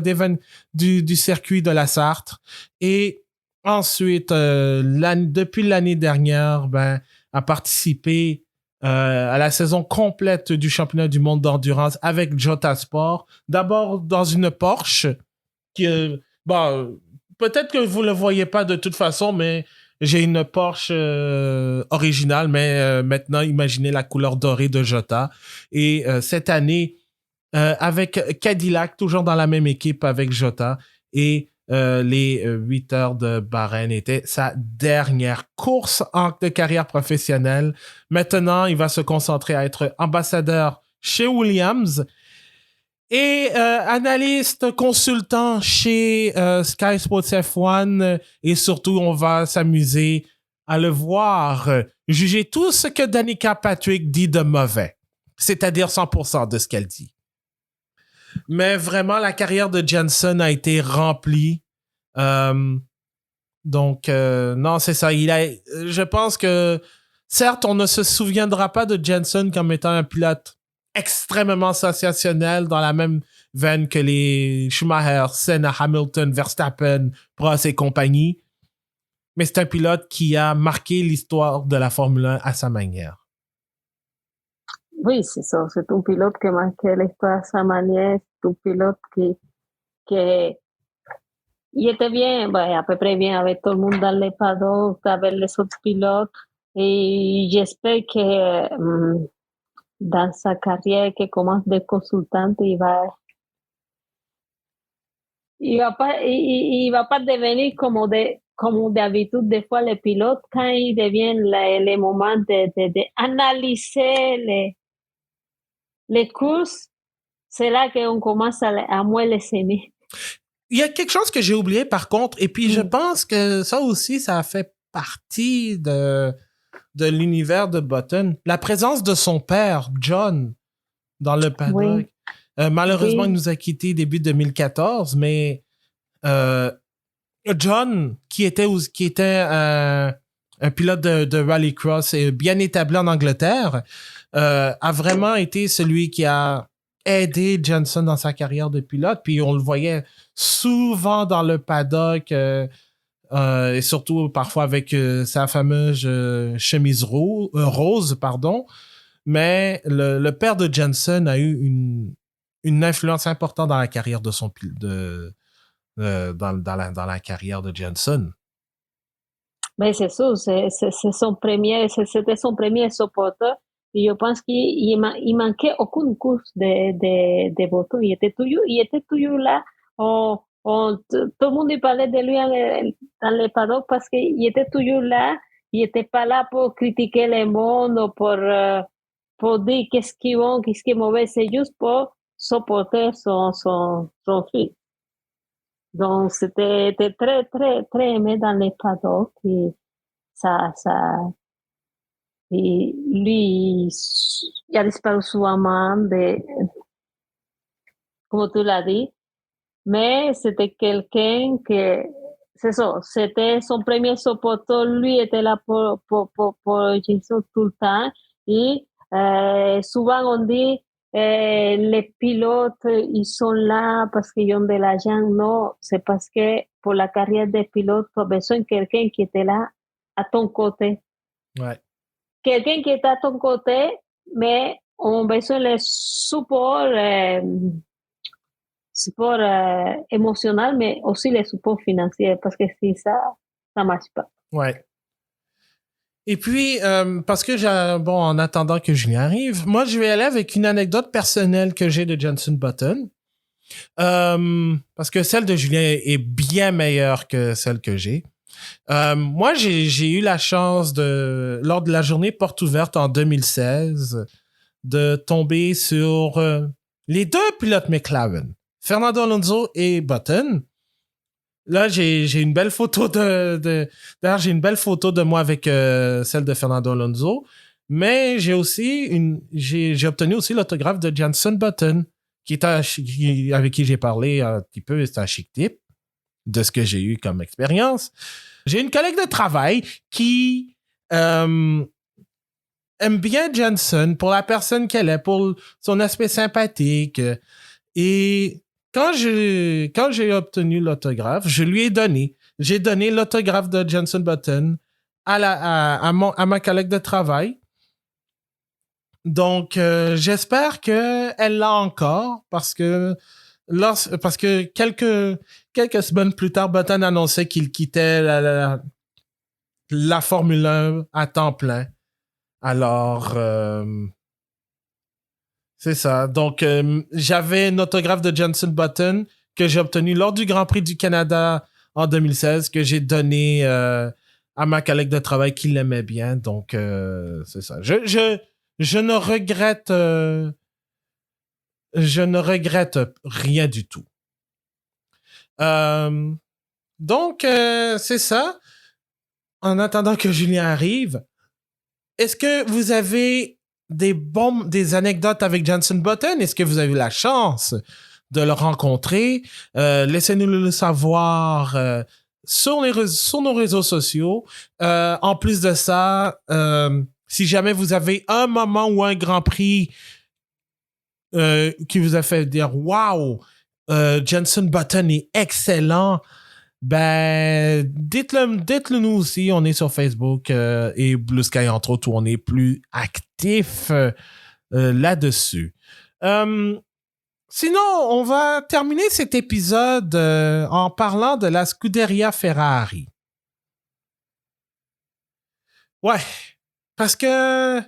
du circuit de la Sarthe. Et ensuite, depuis l'année dernière, a participé à la saison complète du championnat du monde d'endurance avec Jota Sport. D'abord dans une Porsche qui, peut-être que vous le voyez pas de toute façon, mais j'ai une Porsche originale, mais maintenant, imaginez la couleur dorée de Jota. Et cette année, avec Cadillac, toujours dans la même équipe avec Jota, et les 8 heures de Bahreïn étaient sa dernière course de carrière professionnelle. Maintenant, il va se concentrer à être ambassadeur chez Williams et analyste consultant chez Sky Sports F1 et surtout on va s'amuser à le voir juger tout ce que Danica Patrick dit de mauvais, c'est-à-dire 100% de ce qu'elle dit. Mais vraiment la carrière de Jenson a été remplie. Donc non, c'est ça, je pense que certes on ne se souviendra pas de Jenson comme étant un pilote extrêmement sensationnel dans la même veine que les Schumacher, Senna, Hamilton, Verstappen, Prost et compagnie. Mais c'est un pilote qui a marqué l'histoire de la Formule 1 à sa manière. Oui, c'est ça. C'est un pilote qui a marqué l'histoire à sa manière. C'est un pilote qui il était bien, à peu près bien avec tout le monde dans les paddocks, avec les autres pilotes. Et j'espère que dans sa carrière qui commence de consultante, il va pas devenir comme d'habitude, des fois, les pilotes, quand ils deviennent les moments d'analyser les courses, c'est là qu'on commence à moins les aimer. Il y a quelque chose que j'ai oublié, par contre, et puis je pense que ça aussi, ça fait partie de l'univers de Button. La présence de son père, John, dans le paddock. Oui. Malheureusement, il nous a quittés début 2014, mais John, qui était un pilote de rallycross et bien établi en Angleterre, a vraiment été celui qui a aidé Jenson dans sa carrière de pilote. Puis on le voyait souvent dans le paddock et surtout parfois avec sa fameuse chemise rose, pardon. Mais le père de Jenson a eu une influence importante dans la carrière de son dans la carrière de Jenson. Mais c'est ça, c'était son premier supporter. Et je pense qu'il manquait aucune course de Button. Il était toujours là. Tout le monde parlait de lui dans les paddocks parce qu'il était toujours là. Il n'était pas là pour critiquer le monde ou pour dire qu'est-ce qui est bon, qu'est-ce qui est mauvais. C'est juste pour supporter son fils. Donc, c'était très, très, très aimé dans les paddocks. Et ça, et lui, il a disparu souvent comme tu l'as dit, mais c'était quelqu'un que, c'est ça, c'était son premier supporter, lui était là pour Jason tout le temps, et souvent on dit, les pilotes, ils sont là parce qu'ils ont de l'argent, non, c'est parce que pour la carrière des pilotes, tu as besoin de quelqu'un qui était là à ton côté. Ouais. Quelqu'un qui est à ton côté, mais on a besoin de support, émotionnel, mais aussi le support financier, parce que si ça marche pas. Ouais. Et puis, parce que en attendant que Julien arrive, moi, je vais aller avec une anecdote personnelle que j'ai de Jenson Button. Parce que celle de Julien est bien meilleure que celle que j'ai. Moi, j'ai eu la chance lors de la journée porte ouverte en 2016, de tomber sur les deux pilotes McLaren, Fernando Alonso et Button. Là, j'ai une belle photo d'ailleurs, j'ai une belle photo de moi avec celle de Fernando Alonso, mais j'ai obtenu aussi l'autographe de Jenson Button, avec qui j'ai parlé un petit peu, c'est un chic type de ce que j'ai eu comme expérience. J'ai une collègue de travail qui aime bien Jenson pour la personne qu'elle est, pour son aspect sympathique. Et quand j'ai obtenu l'autographe, je lui ai donné. J'ai donné l'autographe de Jenson Button à ma collègue de travail. Donc, j'espère qu'elle l'a encore parce que quelques semaines plus tard, Button annonçait qu'il quittait la Formule 1 à temps plein. Alors, c'est ça. Donc, j'avais un autographe de Jenson Button que j'ai obtenu lors du Grand Prix du Canada en 2016, que j'ai donné à ma collègue de travail qui l'aimait bien. Donc, c'est ça. Je ne regrette... je ne regrette rien du tout. Donc, c'est ça. En attendant que Julien arrive, est-ce que vous avez des anecdotes avec Jenson Button? Est-ce que vous avez eu la chance de le rencontrer? Laissez-nous le savoir sur nos réseaux sociaux. En plus de ça, si jamais vous avez un moment ou un Grand Prix qui vous a fait dire « Wow, Jenson Button est excellent », ben, dites-le nous aussi. On est sur Facebook et Blue Sky, entre autres, où on est plus actif là-dessus. Sinon, on va terminer cet épisode en parlant de la Scuderia Ferrari. Ouais, parce que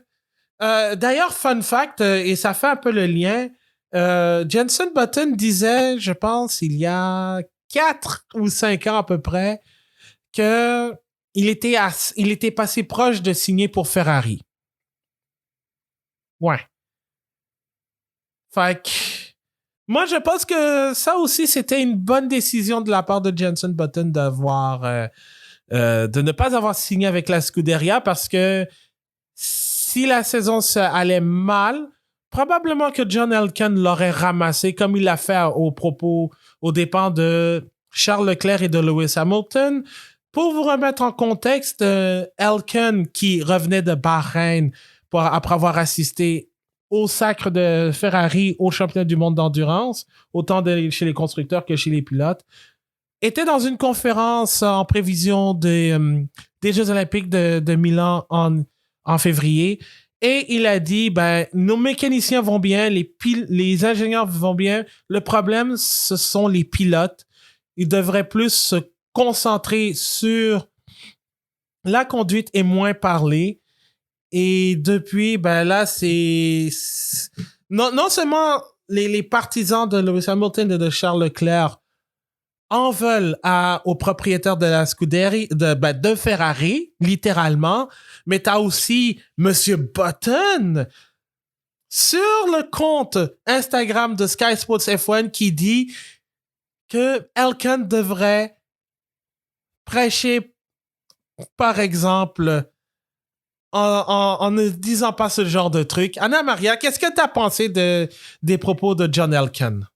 d'ailleurs, fun fact, et ça fait un peu le lien, Jenson Button disait, je pense, il y a 4 ou 5 ans à peu près, que il était passé proche de signer pour Ferrari. Ouais. Fait que moi, je pense que ça aussi, c'était une bonne décision de la part de Jenson Button de ne pas avoir signé avec la Scuderia, parce que si la saison allait mal, probablement que John Elkann l'aurait ramassé comme il l'a fait au départ de Charles Leclerc et de Lewis Hamilton. Pour vous remettre en contexte, Elkann, qui revenait de Bahreïn après avoir assisté au sacre de Ferrari au championnat du monde d'endurance, autant chez les constructeurs que chez les pilotes, était dans une conférence en prévision des Jeux olympiques de Milan en février, Et il a dit, ben, nos mécaniciens vont bien, les ingénieurs vont bien. Le problème, ce sont les pilotes. Ils devraient plus se concentrer sur la conduite et moins parler. Et depuis, ben là, non seulement les partisans de Lewis Hamilton et de Charles Leclerc en veulent aux propriétaires de la Scuderia, de Ferrari, littéralement, mais t'as aussi Monsieur Button sur le compte Instagram de Sky Sports F1 qui dit que Elkann devrait prêcher, par exemple, en ne disant pas ce genre de truc. Anna Maria, qu'est-ce que tu as pensé des propos de John Elkann?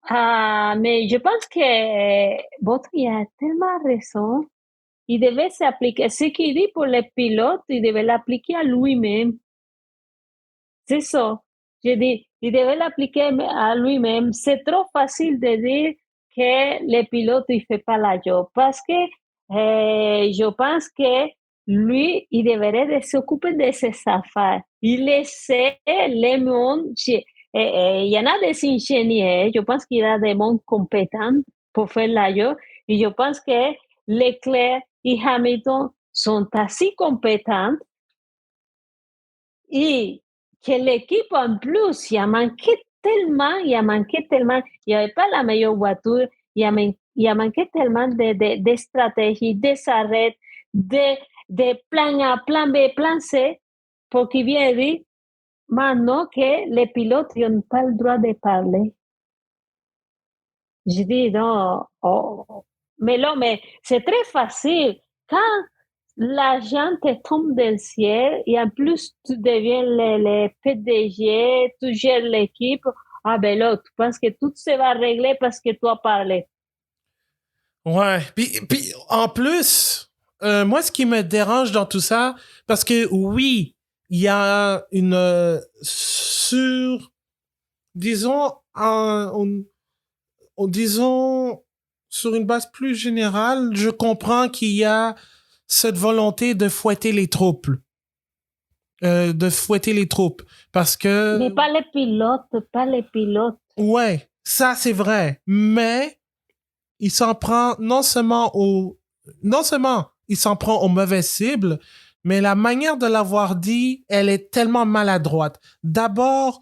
Mais je pense que Botry a tellement raison. Il devait s'appliquer. Ce qu'il dit pour les pilotes, il devait l'appliquer à lui-même. C'est ça. Je dis, il devait l'appliquer à lui-même. C'est trop facile de dire que les pilotes ne font pas la job parce que je pense que lui, il devrait de s'occuper de ses affaires. Il essaie le monde. Il y en a des ingénieurs, je pense qu'il y a des mondes compétents pour faire la job. Et je pense que Leclerc et Hamilton sont assez compétents et que l'équipe en plus, il a manqué tellement, il n'y avait pas la meilleure voiture, il a manqué tellement de stratégies, des arrêts, de plan A, plan B, plan C, pour qu'il vienne dire maintenant que les pilotes n'ont pas le droit de parler. Je dis non, oh. Mais non, mais c'est très facile. Quand l'argent te tombe del ciel et en plus tu deviens le PDG, tu gères l'équipe, ah ben là, tu penses que tout se va régler parce que tu as parlé. Ouais. Puis en plus, moi, ce qui me dérange dans tout ça, parce que oui, il y a une disons, disons, sur une base plus générale, je comprends qu'il y a cette volonté de fouetter les troupes. Parce que... Mais pas les pilotes. Ouais, ça c'est vrai. Mais il s'en prend non seulement il s'en prend aux mauvaises cibles, mais la manière de l'avoir dit, elle est tellement maladroite. D'abord,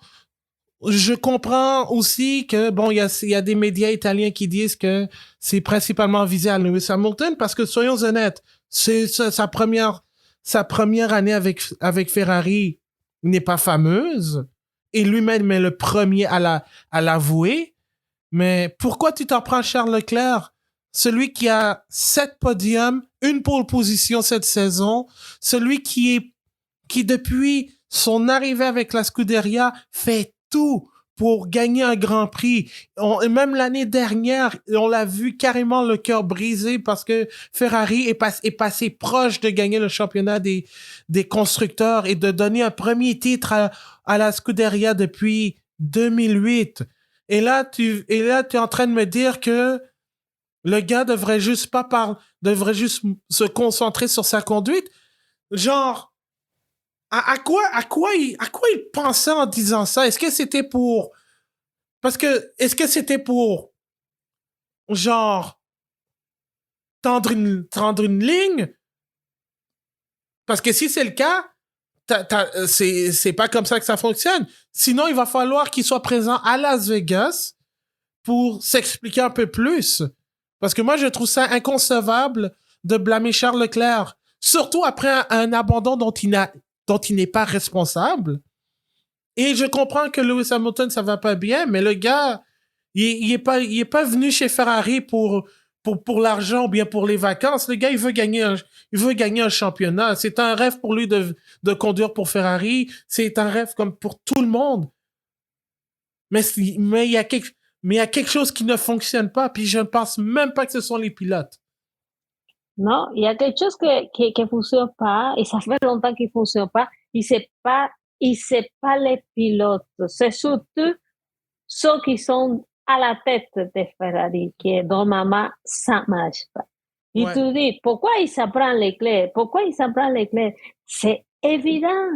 je comprends aussi que, bon, il y a des médias italiens qui disent que c'est principalement visé à Lewis Hamilton parce que, soyons honnêtes, c'est sa première année avec Ferrari n'est pas fameuse et lui-même est le premier à l'avouer. Mais pourquoi tu t'en prends à Charles Leclerc? Celui qui a 7 podiums, une pole position cette saison, celui qui depuis son arrivée avec la Scuderia fait tout pour gagner un Grand Prix. Et même l'année dernière, on l'a vu carrément le cœur brisé parce que Ferrari est passé proche de gagner le championnat des constructeurs et de donner un premier titre à la Scuderia depuis 2008. Et là, tu es en train de me dire que le gars devrait juste se concentrer sur sa conduite. Genre, à quoi il pensait en disant ça? Est-ce que c'était pour, est-ce que c'était pour, genre, tendre une ligne? Parce que si c'est le cas, c'est pas comme ça que ça fonctionne. Sinon, il va falloir qu'il soit présent à Las Vegas pour s'expliquer un peu plus. Parce que moi, je trouve ça inconcevable de blâmer Charles Leclerc. Surtout après un abandon dont il n'est pas responsable. Et je comprends que Lewis Hamilton, ça va pas bien, mais le gars, il est pas venu chez Ferrari pour l'argent ou bien pour les vacances. Le gars, il veut gagner un championnat. C'est un rêve pour lui de conduire pour Ferrari. C'est un rêve comme pour tout le monde. Mais il y a quelque chose qui ne fonctionne pas, puis je ne pense même pas que ce sont les pilotes. Non, il y a quelque chose qui fonctionne pas, et ça fait longtemps qu'il fonctionne pas, et c'est pas les pilotes, c'est surtout ceux qui sont à la tête de Ferrari, qui normalement, ça marche pas. Et tu dis, pourquoi il s'en prend les clés? C'est évident.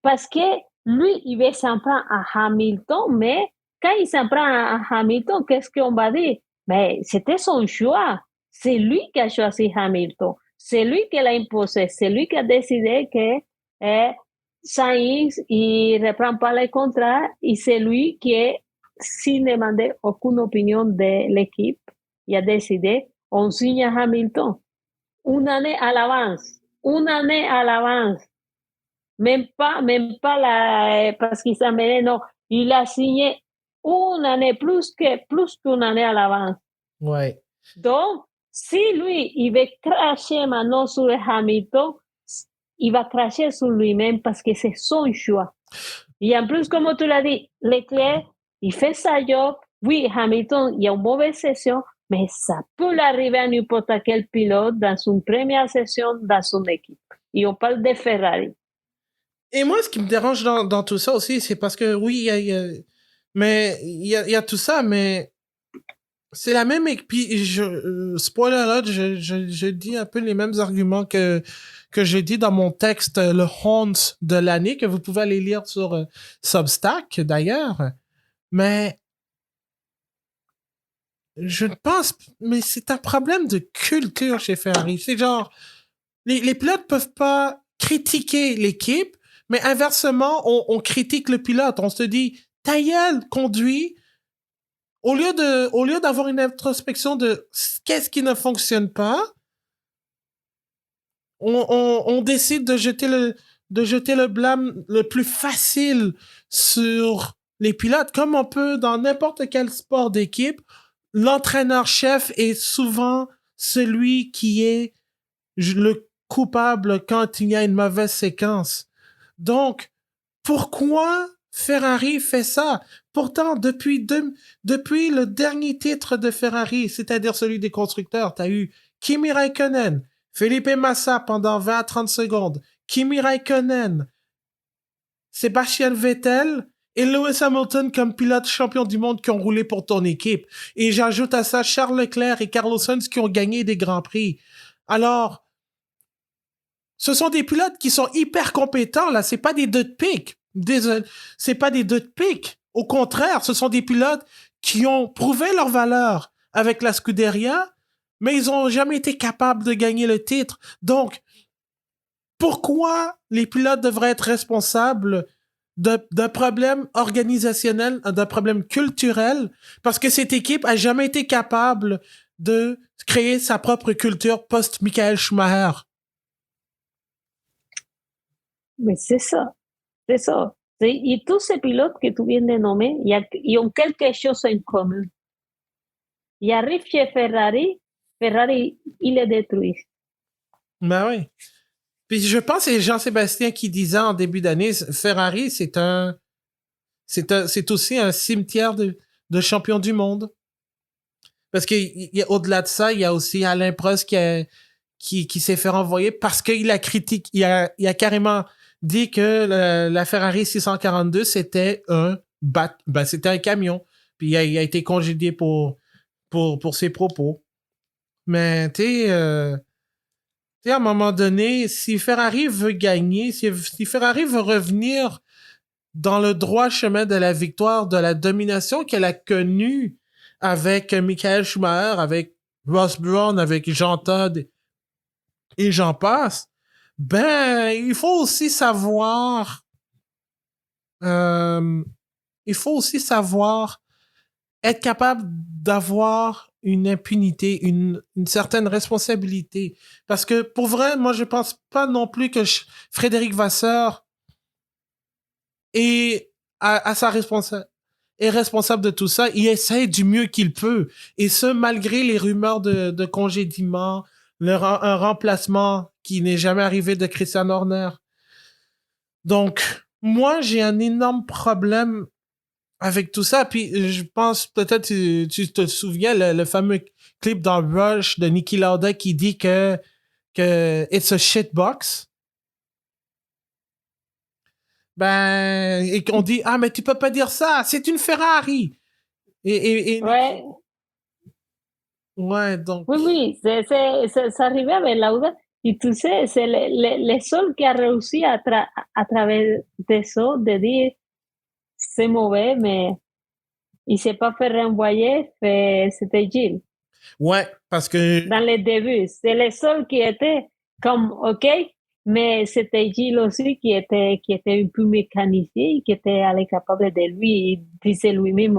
parce que lui, il veut s'en prendre à Hamilton, mais quand il s'en prend à Hamilton, qu'est-ce qu'on va dire? Mais c'était son choix. C'est lui qui a choisi Hamilton. C'est lui qui l'a imposé. C'est lui qui a décidé que Sainz, il ne reprend pas le contrat et c'est lui qui, sans demander aucune opinion de l'équipe, il a décidé, on signe à Hamilton. Une année à l'avance. Une année à l'avance. Même pas parce qu'il s'en mêlait, non. Il a signé une année plus qu'une année à l'avance. Ouais. Donc, si lui, il veut cracher maintenant sur Hamilton, il va cracher sur lui-même parce que c'est son choix. Et en plus, comme tu l'as dit, Leclerc, il fait sa job. Oui, Hamilton, il y a une mauvaise session, mais ça peut l'arriver à n'importe quel pilote dans une première session dans son équipe. Et on parle de Ferrari. Et moi, ce qui me dérange dans tout ça aussi, c'est parce que oui, mais il y a tout ça, mais c'est la même. Et puis, spoiler alert, je dis un peu les mêmes arguments que j'ai dit dans mon texte, le Horns de l'année, que vous pouvez aller lire sur Substack, d'ailleurs. Mais je pense, mais c'est un problème de culture chez Ferrari. C'est genre, les pilotes peuvent pas critiquer l'équipe, mais inversement, on critique le pilote. On se dit, ta gueule, conduit. Au lieu d'avoir une introspection de qu'est-ce qui ne fonctionne pas, on décide de jeter le blâme le plus facile sur les pilotes, comme on peut dans n'importe quel sport d'équipe. L'entraîneur-chef est souvent celui qui est le coupable quand il y a une mauvaise séquence. Donc, pourquoi Ferrari fait ça? Pourtant, depuis le dernier titre de Ferrari, c'est-à-dire celui des constructeurs, t'as eu Kimi Raikkonen, Felipe Massa pendant 20 à 30 secondes, Kimi Raikkonen, Sebastian Vettel et Lewis Hamilton comme pilotes champions du monde qui ont roulé pour ton équipe. Et j'ajoute à ça Charles Leclerc et Carlos Sainz qui ont gagné des grands prix. Alors, ce sont des pilotes qui sont hyper compétents, là. C'est pas des deux de pique. C'est pas des deux de pique. Au contraire, ce sont des pilotes qui ont prouvé leur valeur avec la Scuderia, mais ils ont jamais été capables de gagner le titre. Donc, pourquoi les pilotes devraient être responsables d'un problème organisationnel, d'un problème culturel? Parce que cette équipe a jamais été capable de créer sa propre culture post-Michael Schumacher. Mais c'est ça, c'est ça. Et tous ces pilotes que tu viens de nommer, ils ont quelque chose en commun. Ils arrivent chez Ferrari, Ferrari, il est détruit. Ben oui. Puis je pense que c'est Jean-Sébastien qui disait en début d'année, Ferrari, c'est aussi un cimetière de champions du monde. Parce que au-delà de ça, il y a aussi Alain Prost qui s'est fait renvoyer parce qu'il a critiqué, il a carrément dit que la Ferrari 642 c'était c'était un camion. Puis il a été congédié pour ses propos. Mais tu sais, à un moment donné, si Ferrari veut gagner, si Ferrari veut revenir dans le droit chemin de la victoire, de la domination qu'elle a connue avec Michael Schumacher, avec Ross Brawn, avec Jean Todt et j'en passe, ben, il faut aussi savoir être capable d'avoir une impunité, une certaine responsabilité. Parce que, pour vrai, moi, je pense pas non plus que Frédéric Vasseur est responsable de tout ça. Il essaie du mieux qu'il peut. Et ce, malgré les rumeurs de congédiement, un remplacement qui n'est jamais arrivé de Christian Horner. Donc, moi, j'ai un énorme problème avec tout ça. Puis, je pense, peut-être, tu te souviens, le fameux clip dans Rush de Niki Lauda qui dit que it's a shitbox. Ben, et qu'on dit, ah, mais tu peux pas dire ça, c'est une Ferrari. Ouais. Ouais, donc. Oui, ça arrivait avec Lauda. Y tu sais, c'est le seul qui a réussi à travers de ça, de dire c'est mauvais, mais il s'est pas fait renvoyer, c'était Gilles. Ouais, parce que... Dans les débuts, c'est le seul qui était comme OK, mais c'était Gilles aussi qui était un peu mécanisé, qui était allé capable de lui, il disait lui-même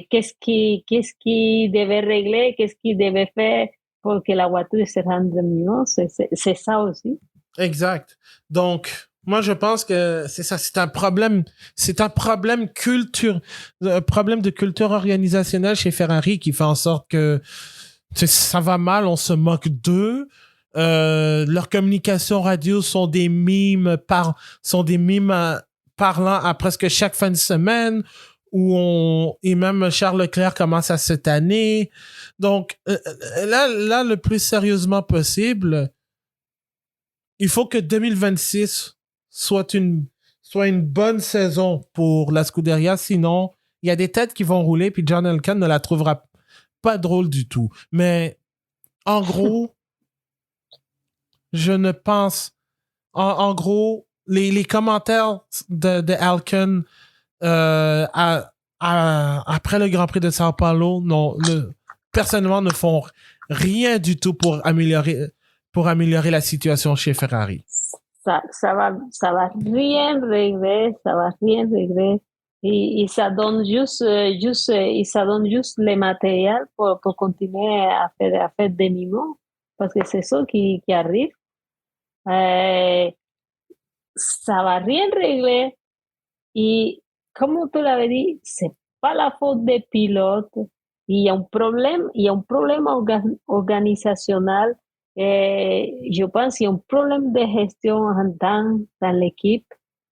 qu'est-ce qui devait régler, qu'est-ce qu'il devait faire pour que la voiture se rende mieux. C'est ça aussi. Exact. Donc, moi, je pense que c'est ça, c'est un problème de culture organisationnelle chez Ferrari qui fait en sorte que ça va mal, on se moque d'eux. Leurs communications radio sont des mimes parlant à presque chaque fin de semaine et même Charles Leclerc commence à cette année. Donc, là, le plus sérieusement possible, il faut que 2026 soit une bonne saison pour la Scuderia, sinon il y a des têtes qui vont rouler puis John Elkann ne la trouvera pas drôle du tout. Mais en gros, je ne pense... En gros, les commentaires de Elkann après le Grand Prix de Sao Paulo, personnellement, ne font rien du tout pour améliorer la situation chez Ferrari. Ça va rien régler, ça va rien régler. Et ça donne juste le matériel pour continuer à faire des mimos, parce que c'est ça qui arrive. Ça va rien régler. Et comme tu l'avais dit, c'est pas la faute des pilotes. Il y a un problème organisationnel. Je pense qu'il y a un problème de gestion dans l'équipe,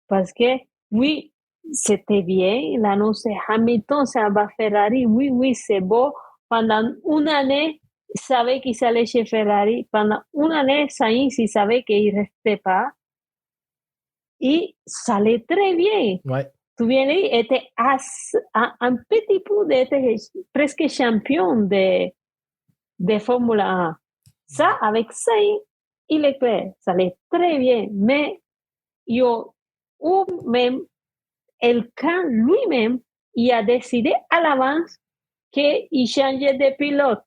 parce que oui, c'était bien, l'annonce Hamilton, ça va Ferrari, oui, c'est beau. Pendant une année, il savait qu'il allait chez Ferrari. Pendant une année, Sainz, il savait qu'il ne restait pas. Et ça allait très bien. Ouais. Tu viens dit, était un petit peu d'être presque champion de Formule 1. Ça, avec Sainz et Leclerc, ça allait très bien. Mais même Elkann lui-même, il a décidé à l'avance qu'il changeait de pilote.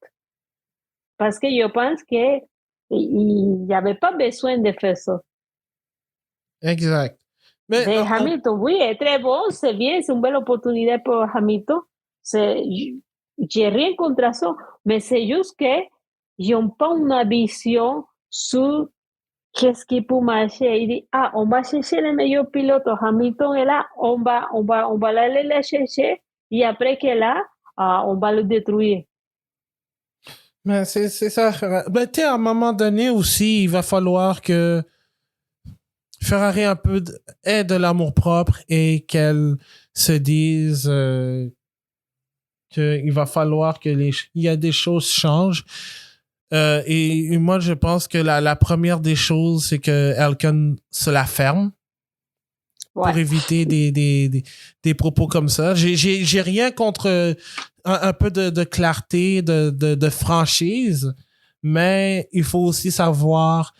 Parce que je pense qu'il n'y avait pas besoin de faire ça. Exact. Mais Hamilton, oui, est très bon, c'est bien, c'est une belle opportunité pour Hamilton. J'ai rien contre ça, mais c'est juste que j'ai pas une vision sur qu'est-ce qui peut marcher. Il dit, on va chercher le meilleur pilote. Hamilton est là, on va aller le chercher, et après qu'il est là, on va le détruire. Mais c'est ça. Ben, tu sais, à un moment donné aussi, il va falloir que Ferrari ait de l'amour propre et qu'elle se dise qu'il va falloir il y a des choses des choses. Et moi, je pense que la première des choses, c'est que Elkann se la ferme. Ouais. Pour éviter des propos comme ça. J'ai rien contre un peu de clarté, de franchise, mais il faut aussi savoir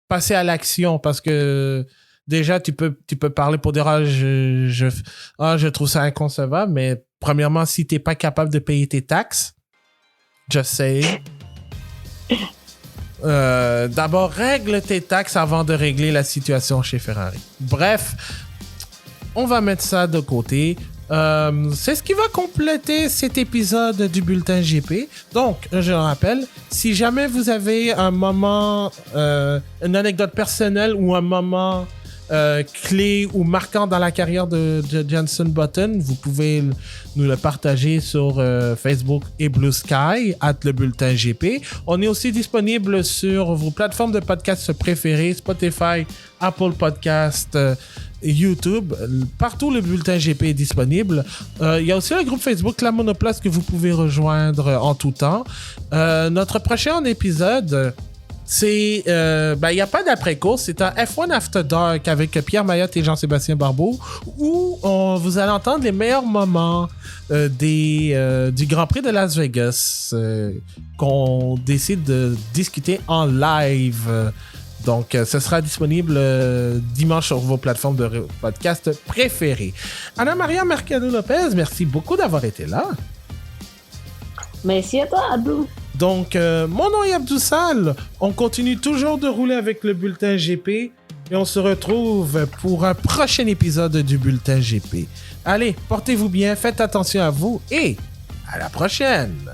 passer à l'action, parce que déjà tu peux parler pour dire je trouve ça inconcevable, mais premièrement, si t'es pas capable de payer tes taxes, just say. D'abord, règle tes taxes avant de régler la situation chez Ferrari. Bref, on va mettre ça de côté. C'est ce qui va compléter cet épisode du Bulletin GP. Donc, je le rappelle, si jamais vous avez un moment, une anecdote personnelle ou un moment clé ou marquant dans la carrière de Jenson Button, vous pouvez nous le partager sur Facebook et Blue Sky @le Bulletin GP. On est aussi disponible sur vos plateformes de podcasts préférées, Spotify, Apple Podcasts, YouTube, partout le Bulletin GP est disponible. Il y a aussi un groupe Facebook, La Monoplace, que vous pouvez rejoindre en tout temps. Notre prochain épisode, il n'y a pas d'après-course, c'est un F1 After Dark avec Pierre Mayotte et Jean-Sébastien Barbeau, où vous allez entendre les meilleurs moments du Grand Prix de Las Vegas qu'on décide de discuter en live. Donc, ce sera disponible dimanche sur vos plateformes de podcast préférées. Ana-Maria Mercado-Lopez, merci beaucoup d'avoir été là. Merci à toi, Abdou. Donc, mon nom est Abdou Sall. On continue toujours de rouler avec le Bulletin GP et on se retrouve pour un prochain épisode du Bulletin GP. Allez, portez-vous bien, faites attention à vous et à la prochaine!